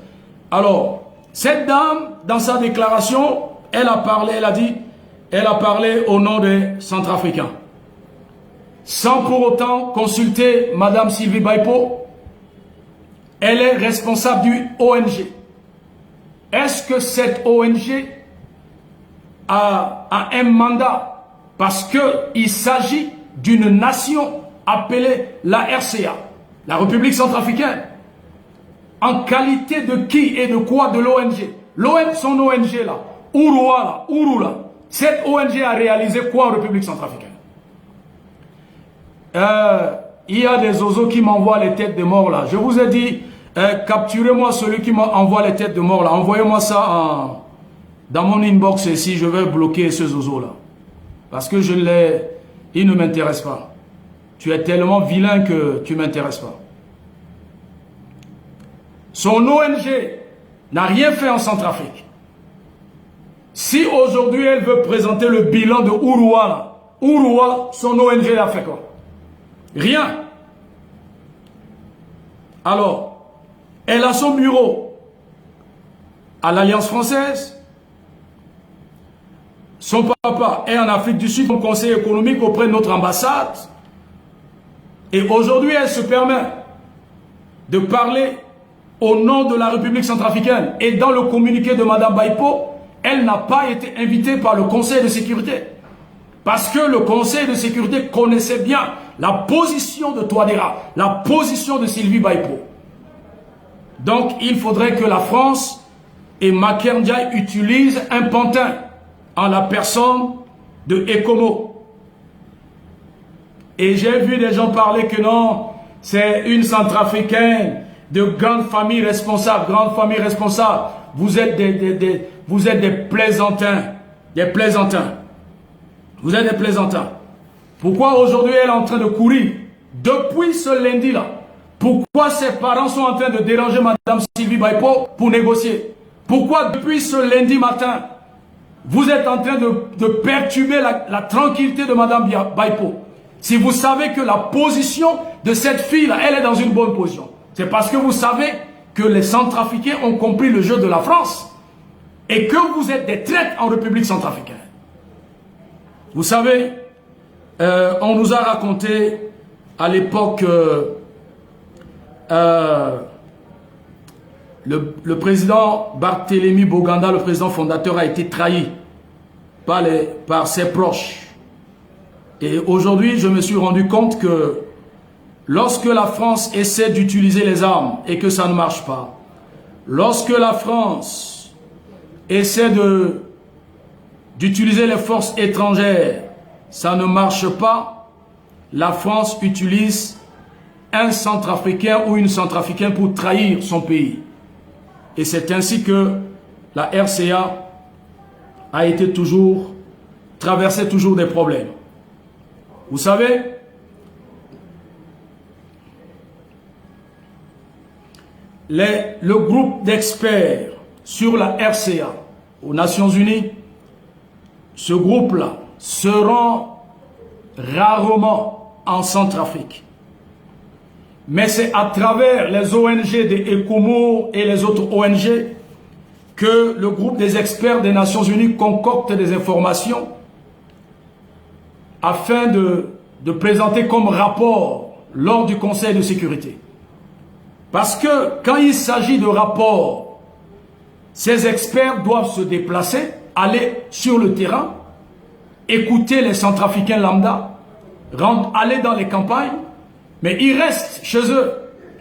Alors, cette dame, dans sa déclaration, elle a parlé au nom des Centrafricains. Sans pour autant consulter Mme Sylvie Baipo. Elle est responsable du ONG. Est-ce que cette ONG a un mandat? Parce qu'il s'agit d'une nation appelée la RCA, la République centrafricaine. En qualité de qui et de quoi? De l'ONG. Son ONG là, Urula. Cette ONG a réalisé quoi en République centrafricaine? Il y a des oiseaux qui m'envoient les têtes de mort là. Je vous ai dit, capturez-moi celui qui m'envoie les têtes de mort là. Envoyez-moi ça dans mon inbox ici. Je vais bloquer ce oiseau là. Parce que il ne m'intéresse pas. Tu es tellement vilain que tu ne m'intéresses pas. Son ONG n'a rien fait en Centrafrique. Si aujourd'hui elle veut présenter le bilan de Urua, son ONG a fait quoi? Rien. Alors, elle a son bureau à l'Alliance française. Son papa est en Afrique du Sud, au conseil économique auprès de notre ambassade. Et aujourd'hui, elle se permet de parler au nom de la République centrafricaine. Et dans le communiqué de Mme Baipo, elle n'a pas été invitée par le Conseil de sécurité. Parce que le Conseil de sécurité connaissait bien la position de Touadéra, la position de Sylvie Baipo. Donc, il faudrait que la France et Macky Ndiaye utilisent un pantin en la personne de Ekomo. Et j'ai vu des gens parler que non, c'est une Centrafricaine de grande famille responsable, Vous êtes des plaisantins, Vous êtes des plaisantins. Pourquoi aujourd'hui elle est en train de courir depuis ce lundi-là? Pourquoi ses parents sont en train de déranger Mme Sylvie Baipo pour négocier? Pourquoi depuis ce lundi matin, vous êtes en train de perturber la tranquillité de Mme Baipo? Si vous savez que la position de cette fille-là, elle est dans une bonne position, c'est parce que vous savez que les Centrafricains ont compris le jeu de la France et que vous êtes des traîtres en République centrafricaine. Vous savez, on nous a raconté à l'époque, le président Barthélemy Boganda, le président fondateur, a été trahi par ses proches. Et aujourd'hui, je me suis rendu compte que lorsque la France essaie d'utiliser les armes et que ça ne marche pas, lorsque la France essaie d'utiliser les forces étrangères, ça ne marche pas, la France utilise un centrafricain ou une centrafricaine pour trahir son pays. Et c'est ainsi que la RCA a été traversé toujours des problèmes. Vous savez, le groupe d'experts sur la RCA aux Nations Unies, ce groupe-là se rend rarement en Centrafrique. Mais c'est à travers les ONG des ECOMO et les autres ONG que le groupe des experts des Nations Unies concocte des informations afin de présenter comme rapport lors du Conseil de sécurité. Parce que quand il s'agit de rapports, ces experts doivent se déplacer, aller sur le terrain, écouter les Centrafricains lambda, aller dans les campagnes, mais ils restent chez eux.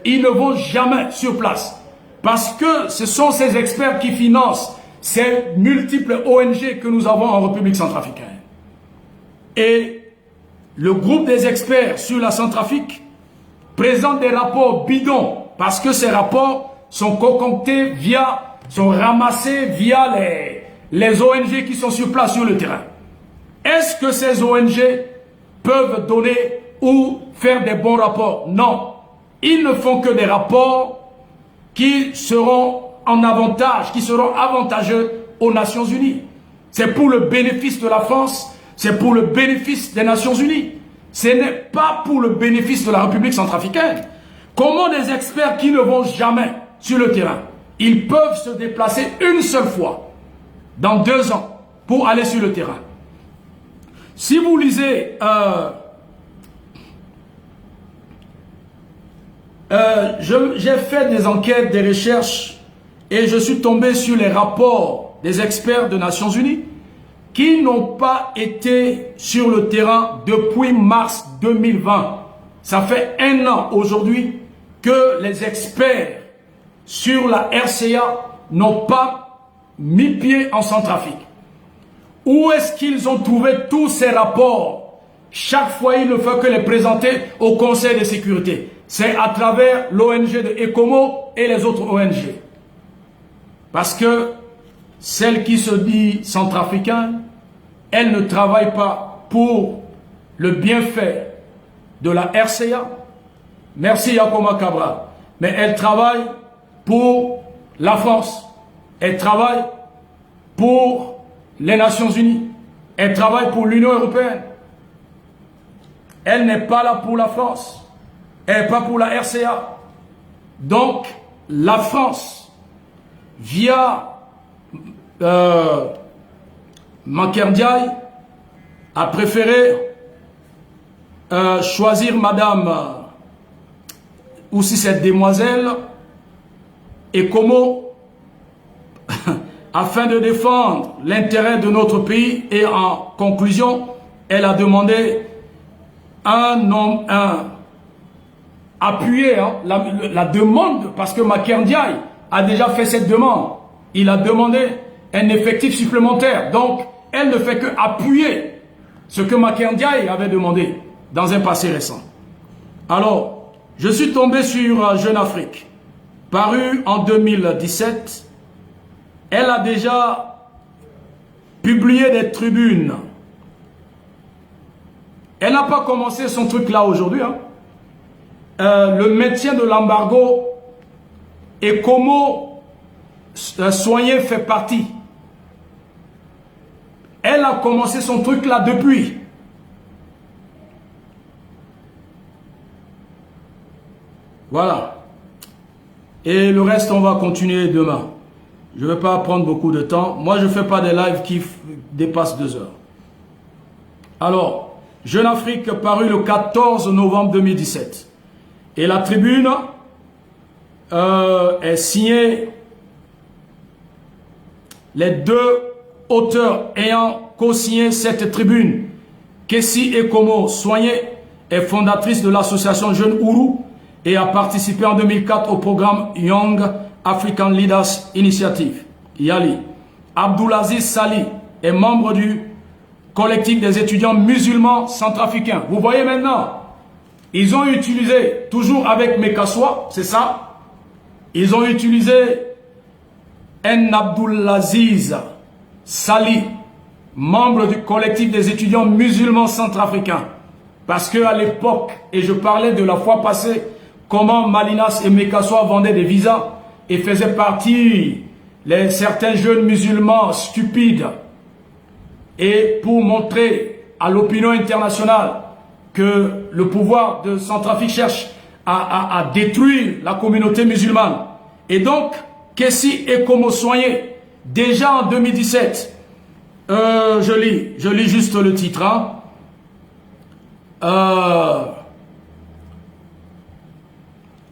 Ils ne vont jamais sur place. Parce que ce sont ces experts qui financent ces multiples ONG que nous avons en République centrafricaine. Et le groupe des experts sur la Centrafrique présente des rapports bidons parce que ces rapports sont concoctés sont ramassés via les ONG qui sont sur place sur le terrain. Est-ce que ces ONG peuvent donner ou faire des bons rapports? Non. Ils ne font que des rapports qui seront en avantage, qui seront avantageux aux Nations Unies. C'est pour le bénéfice de la France, c'est pour le bénéfice des Nations Unies. Ce n'est pas pour le bénéfice de la République centrafricaine. Comment des experts qui ne vont jamais sur le terrain, ils peuvent se déplacer une seule fois dans 2 ans pour aller sur le terrain? Si vous lisez j'ai fait des enquêtes, des recherches et je suis tombé sur les rapports des experts des Nations Unies qui n'ont pas été sur le terrain depuis mars 2020. Ça fait 1 an aujourd'hui que les experts sur la RCA n'ont pas mis pied en Centrafrique. Où est-ce qu'ils ont trouvé tous ces rapports? Chaque fois, il ne faut que les présenter au Conseil de sécurité. C'est à travers l'ONG de ECOMO et les autres ONG. Parce que celle qui se dit centrafricaine, elle ne travaille pas pour le bienfait de la RCA. Merci Yakoma Cabral. Mais elle travaille pour la France. Elle travaille pour les Nations Unies. Elle travaille pour l'Union européenne. Elle n'est pas là pour la France. Elle n'est pas pour la RCA. Donc, la France, via Makendiaï, a préféré choisir Madame, ou si cette demoiselle, ECOMO, afin de défendre l'intérêt de notre pays. Et en conclusion, elle a demandé appuyer la demande, parce que Makendiaï a déjà fait cette demande. Il a demandé un effectif supplémentaire. Donc, elle ne fait que appuyer ce que Makendiaï avait demandé dans un passé récent. Alors, je suis tombé sur Jeune Afrique, paru en 2017. Elle a déjà publié des tribunes. Elle n'a pas commencé son truc là aujourd'hui. Le maintien de l'embargo et comment soigner fait partie. Elle a commencé son truc là depuis. Voilà. Et le reste, on va continuer demain. Je ne vais pas prendre beaucoup de temps. Moi, je ne fais pas des lives qui dépassent 2 heures. Alors, Jeune Afrique, paru le 14 novembre 2017. Et la tribune est signée les deux auteurs ayant co-signé cette tribune. Kessie Ekomo Soigné est fondatrice de l'association Jeunes Ourou et a participé en 2004 au programme Young African Leaders Initiative, YALI. Abdoulaziz Sali est membre du collectif des étudiants musulmans centrafricains. Vous voyez maintenant, ils ont utilisé, toujours avec Mekassoua, c'est ça, ils ont utilisé Abdoulaziz Sali, membre du collectif des étudiants musulmans centrafricains. Parce que à l'époque, et je parlais de la fois passée, comment Malinas et Mekassoua vendaient des visas et faisaient partie certains jeunes musulmans stupides. Et pour montrer à l'opinion internationale que le pouvoir de Centrafrique cherche à détruire la communauté musulmane. Et donc, Kessie Ekomo Soigné, déjà en 2017, je lis juste le titre. Hein.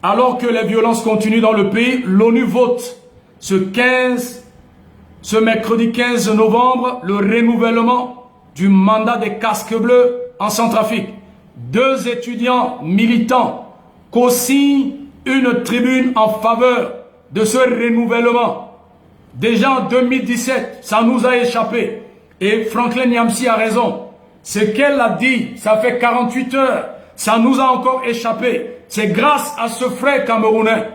Alors que les violences continuent dans le pays, l'ONU vote ce mercredi 15 novembre le renouvellement du mandat des casques bleus en Centrafrique. 2 étudiants militants co-signent une tribune en faveur de ce renouvellement. Déjà en 2017, ça nous a échappé. Et Franklin Nyamsi a raison. Ce qu'elle a dit, ça fait 48 heures, ça nous a encore échappé. C'est grâce à ce frère camerounais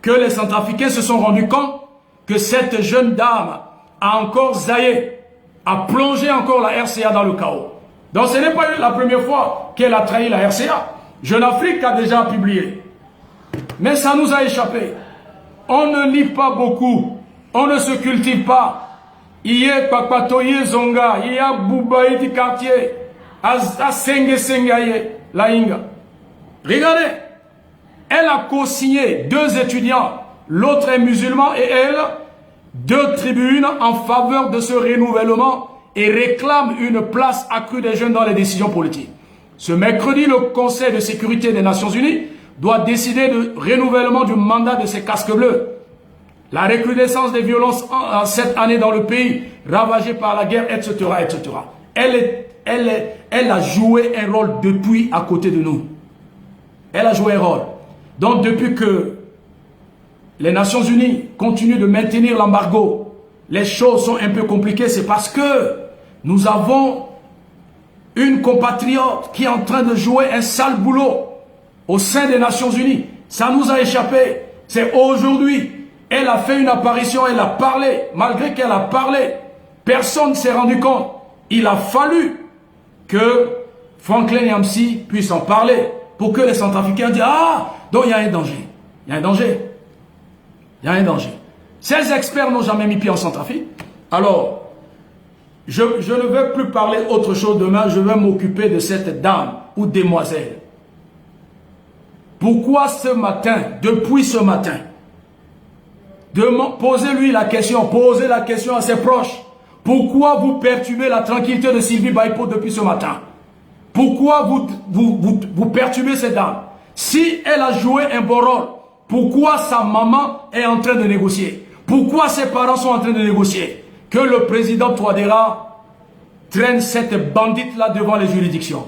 que les Centrafricains se sont rendus compte que cette jeune dame a encore zaillé, a plongé encore la RCA dans le chaos. Donc ce n'est pas la première fois qu'elle a trahi la RCA. Jeune Afrique a déjà publié. Mais ça nous a échappé. On ne lit pas beaucoup. On ne se cultive pas. Il y a Papatoye Zonga, il y a Boubaï du quartier, à Senge Sengaye, la Inga. Regardez, elle a co-signé 2 étudiants, l'autre est musulman et elle, 2 tribunes en faveur de ce renouvellement et réclame une place accrue des jeunes dans les décisions politiques. Ce mercredi, le Conseil de sécurité des Nations Unies doit décider de renouvellement du mandat de ces casques bleus. La recrudescence des violences en cette année dans le pays, ravagé par la guerre, etc., etc. Elle a joué un rôle depuis à côté de nous. Elle a joué un rôle. Donc depuis que les Nations Unies continuent de maintenir l'embargo, les choses sont un peu compliquées. C'est parce que nous avons une compatriote qui est en train de jouer un sale boulot au sein des Nations Unies. Ça nous a échappé. C'est aujourd'hui. Elle a fait une apparition, elle a parlé. Malgré qu'elle a parlé, personne ne s'est rendu compte. Il a fallu que Franklin Nyamsi puisse en parler pour que les Centrafricains disent « Ah, donc il y a un danger. Il y a un danger. Il y a un danger. » Ces experts n'ont jamais mis pied en Centrafrique. Alors, je ne vais plus parler autre chose demain. Je vais m'occuper de cette dame ou demoiselle. Pourquoi ce matin, depuis ce matin, posez-lui la question, posez la question à ses proches. Pourquoi vous perturbez la tranquillité de Sylvie Baipo depuis ce matin? Pourquoi vous perturbez cette dame? Si elle a joué un bon rôle, pourquoi sa maman est en train de négocier? Pourquoi ses parents sont en train de négocier? Que le président Touadéra traîne cette bandite-là devant les juridictions.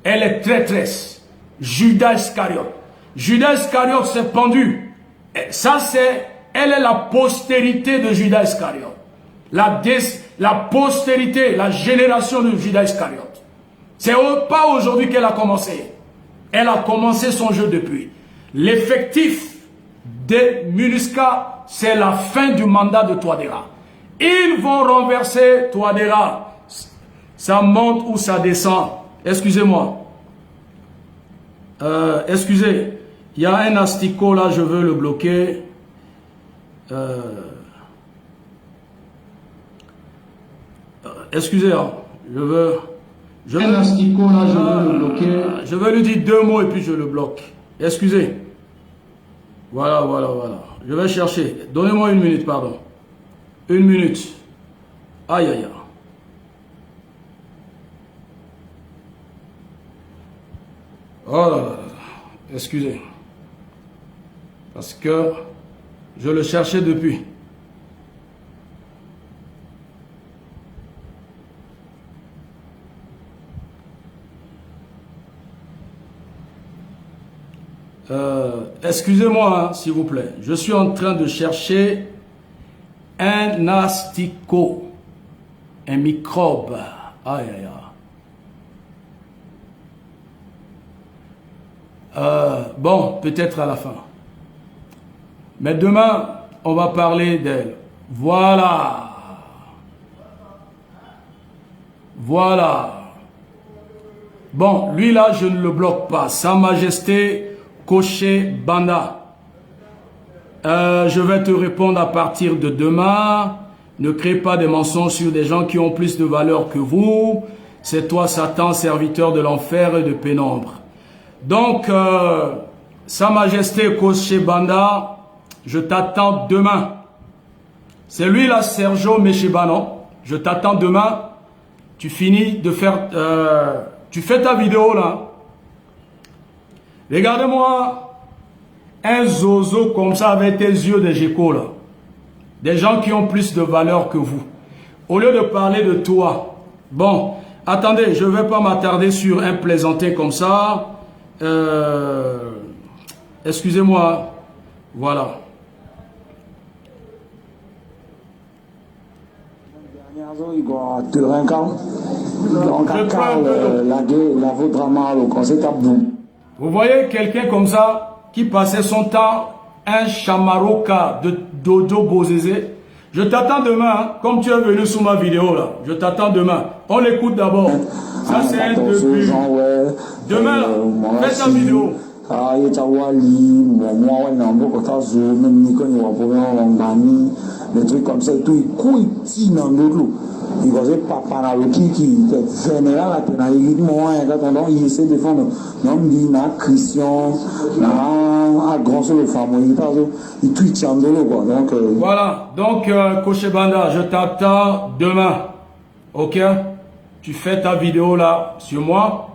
Elle est traîtresse. Judas Iscariote. Judas Iscariote s'est pendu. Et ça c'est... Elle est la postérité de Judas Iscariote. La postérité, la génération de Judas Iscariote. C'est pas aujourd'hui qu'elle a commencé. Elle a commencé son jeu depuis. L'effectif des MINUSCA, c'est la fin du mandat de Touadéra. Ils vont renverser Touadéra. Ça monte ou ça descend. Excusez-moi. Excusez. Il y a un asticot là, je veux le bloquer. Excusez, hein, un asticot là, je veux le bloquer. Je vais lui dire 2 mots et puis je le bloque. Excusez. Voilà. Je vais chercher. Donnez-moi 1 minute, pardon. 1 minute. Aïe. Oh là là, excusez. Parce que je le cherchais depuis. Excusez-moi, hein, s'il vous plaît. Je suis en train de chercher un asticot, un microbe. Aïe, aïe, aïe. Bon, peut-être à la fin. Mais demain, on va parler d'elle. Voilà. Voilà. Bon, lui là, je ne le bloque pas. Sa Majesté Koché Banda. Je vais te répondre à partir de demain. Ne crée pas des mensonges sur des gens qui ont plus de valeur que vous. C'est toi, Satan, serviteur de l'enfer et de pénombre. Donc, Sa Majesté Koché Banda, je t'attends demain. C'est lui là, Sergio Mesheba, non? Je t'attends demain. Tu finis de faire... tu fais ta vidéo là. Regardez-moi un zozo comme ça avec tes yeux de géco là. Des gens qui ont plus de valeur que vous. Au lieu de parler de toi. Bon, attendez, je ne vais pas m'attarder sur un plaisantin comme ça. Excusez-moi. Voilà. Vous voyez quelqu'un comme ça qui passait son temps, un chamaroka de Dodo Bozézé. Je t'attends demain, hein, comme tu es venu sous ma vidéo là. Je t'attends demain. On l'écoute d'abord. Ça c'est un début. Demain là, fais ta vidéo. Des trucs comme ça et tout, il couille ici dans l'autre. Il va dire papa là qui est général là moi quand il essaie de défendre non dit na Christian na grand sur le femme il tweet en dolo quoi donc voilà donc Koché Banda je t'attends demain. OK, tu fais ta vidéo là sur moi.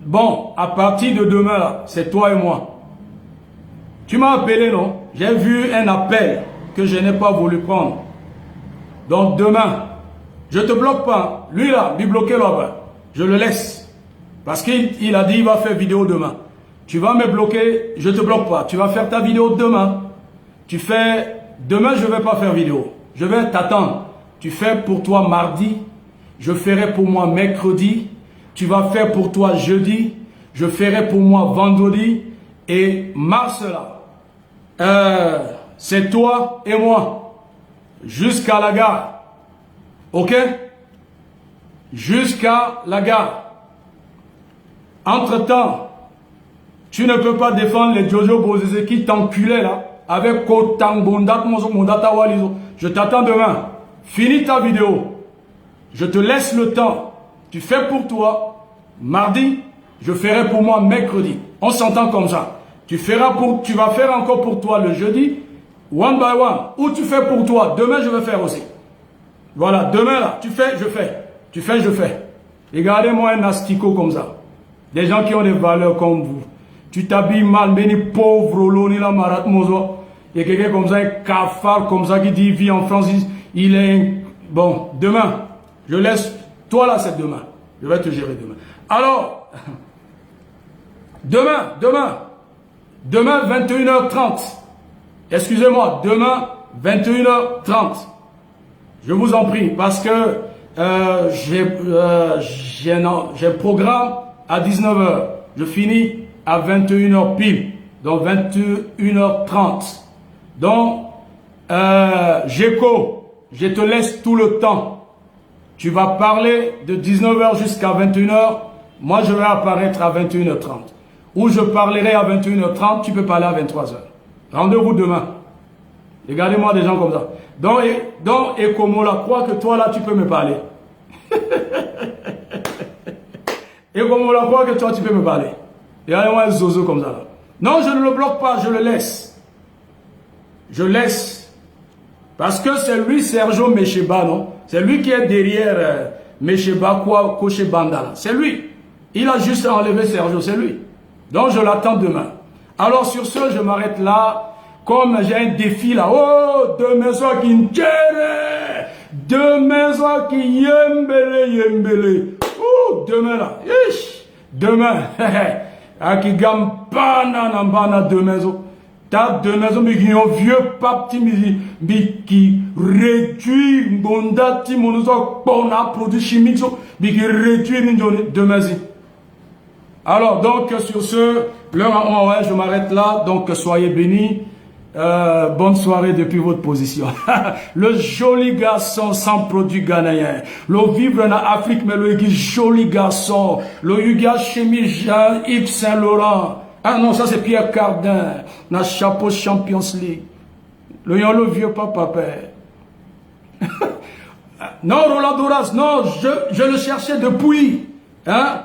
Bon, à partir de demain là, c'est toi et moi. Tu m'as appelé, non? J'ai vu un appel que je n'ai pas voulu prendre. Donc demain, je te bloque pas. Lui là, lui bloquer là-bas. Je le laisse. Parce qu'il a dit qu'il va faire vidéo demain. Tu vas me bloquer, je te bloque pas. Tu vas faire ta vidéo demain. Tu fais... Demain, je ne vais pas faire vidéo. Je vais t'attendre. Tu fais pour toi mardi. Je ferai pour moi mercredi. Tu vas faire pour toi jeudi. Je ferai pour moi vendredi. Et mars là. C'est toi et moi. Jusqu'à la gare. OK? Jusqu'à la gare. Entre-temps, tu ne peux pas défendre les Jojo Bozézé qui t'enculaient là. Avec Kotang Bondat, Mondata Walizo. Je t'attends demain. Finis ta vidéo. Je te laisse le temps. Tu fais pour toi. Mardi, je ferai pour moi mercredi. On s'entend comme ça. Tu vas faire encore pour toi le jeudi. One by one. Ou tu fais pour toi. Demain, je vais faire aussi. Voilà. Demain, là, tu fais, je fais. Tu fais, je fais. Regardez-moi un astico comme ça. Des gens qui ont des valeurs comme vous. Tu t'habilles mal, mais ni pauvre, l'oni la marat mozo. Il y a quelqu'un comme ça, un cafard comme ça qui dit, il vit en France. Il est... Bon, demain, je laisse... Toi là, c'est demain. Je vais te gérer demain. Alors, demain, 21h30. Excusez-moi, demain, 21h30. Je vous en prie, parce que j'ai un programme à 19h. Je finis à 21h pile. Donc, 21h30. Donc, Géco, je te laisse tout le temps. Tu vas parler de 19h jusqu'à 21h. Moi, je vais apparaître à 21h30. Ou je parlerai à 21h30, tu peux parler à 23h. Rendez-vous demain. Regardez-moi des gens comme ça. Donc Ekomola croit que toi là, tu peux me parler. Ekomola croit que toi, tu peux me parler. Regardez-moi un zozo comme ça là. Non, je ne le bloque pas, je le laisse. Je laisse. Parce que c'est lui, Sergio Mesheba, non? C'est lui qui est derrière Mesheba Koché Banda. C'est lui. Il a juste enlevé Sergio, c'est lui. Donc je l'attends demain. Alors sur ce, je m'arrête là. Comme j'ai un défi là. Oh, demain soir qui n'tire. Demain soir qui yembele. Oh, demain là. Demain. Qui gagne pas demain. T'as demain, mais qui ont vieux pape qui réduit bonda timonoso bon produit chimique mais qui réduit demain. Alors donc sur ce, l'heure je m'arrête là. Donc soyez bénis. Bonne soirée depuis votre position. Le joli garçon sans produit ghanéen. Le vivre en Afrique, mais le joli garçon. Le Yuga Chemi Jean-Yves Saint-Laurent. Ah non, ça c'est Pierre Cardin. Na chapeau Champions League. Le vieux papa père. Non, Roland Doras, non, je le cherchais depuis. Hein?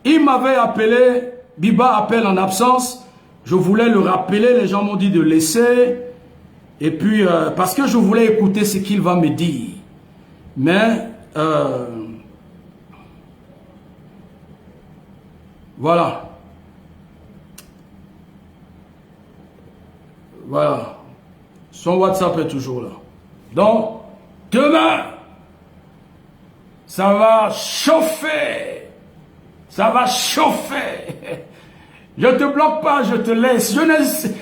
Il m'avait appelé, Biba appelle en absence. Je voulais le rappeler, les gens m'ont dit de laisser. Et puis, parce que je voulais écouter ce qu'il va me dire. Mais, voilà. Voilà. Son WhatsApp est toujours là. Donc, demain, ça va chauffer. Ça va chauffer. Je te bloque pas, je te laisse.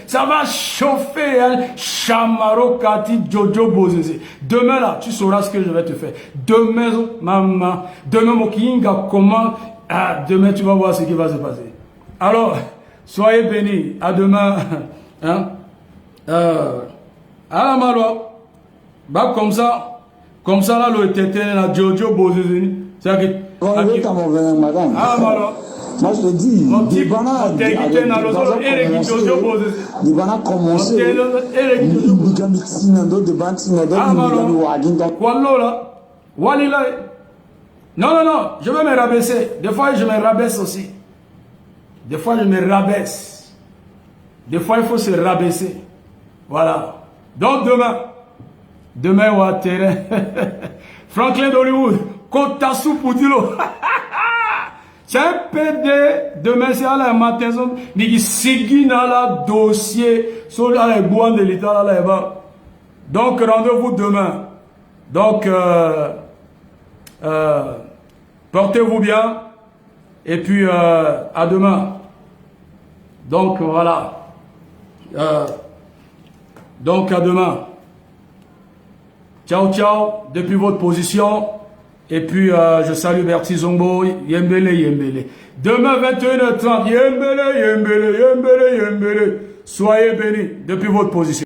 Ça va chauffer. Hein? Chamaro Kati Jojo Bozeze. Demain là, tu sauras ce que je vais te faire. Demain, maman. Demain, mon kinga, comment? Ah, demain, tu vas voir ce qui va se passer. Alors, soyez bénis. À demain. Hein? À la malo. Bah, comme ça là, le tété, la Jojo Bozeze. C'est qui. Ah, malo. Moi je te dis, Dibana a commencé. Non, je vais me rabaisser. Des fois, je me rabaisse aussi. Des fois, je me rabaisse. Des fois, il faut se rabaisser. Voilà. Donc, demain, on va terrain. Franklin d'Hollywood, Kotasu Poutilo. C'est un PD, demain c'est à la matin, mais qui signe dans le dossier sur les bois de l'État là-bas. Donc rendez-vous demain. Donc portez-vous bien et puis à demain. Donc voilà. Donc à demain. Ciao ciao depuis votre position. Et puis, je salue Bertie Zombo, Yembele. Demain, 21h30, Yembele. Soyez bénis depuis votre position.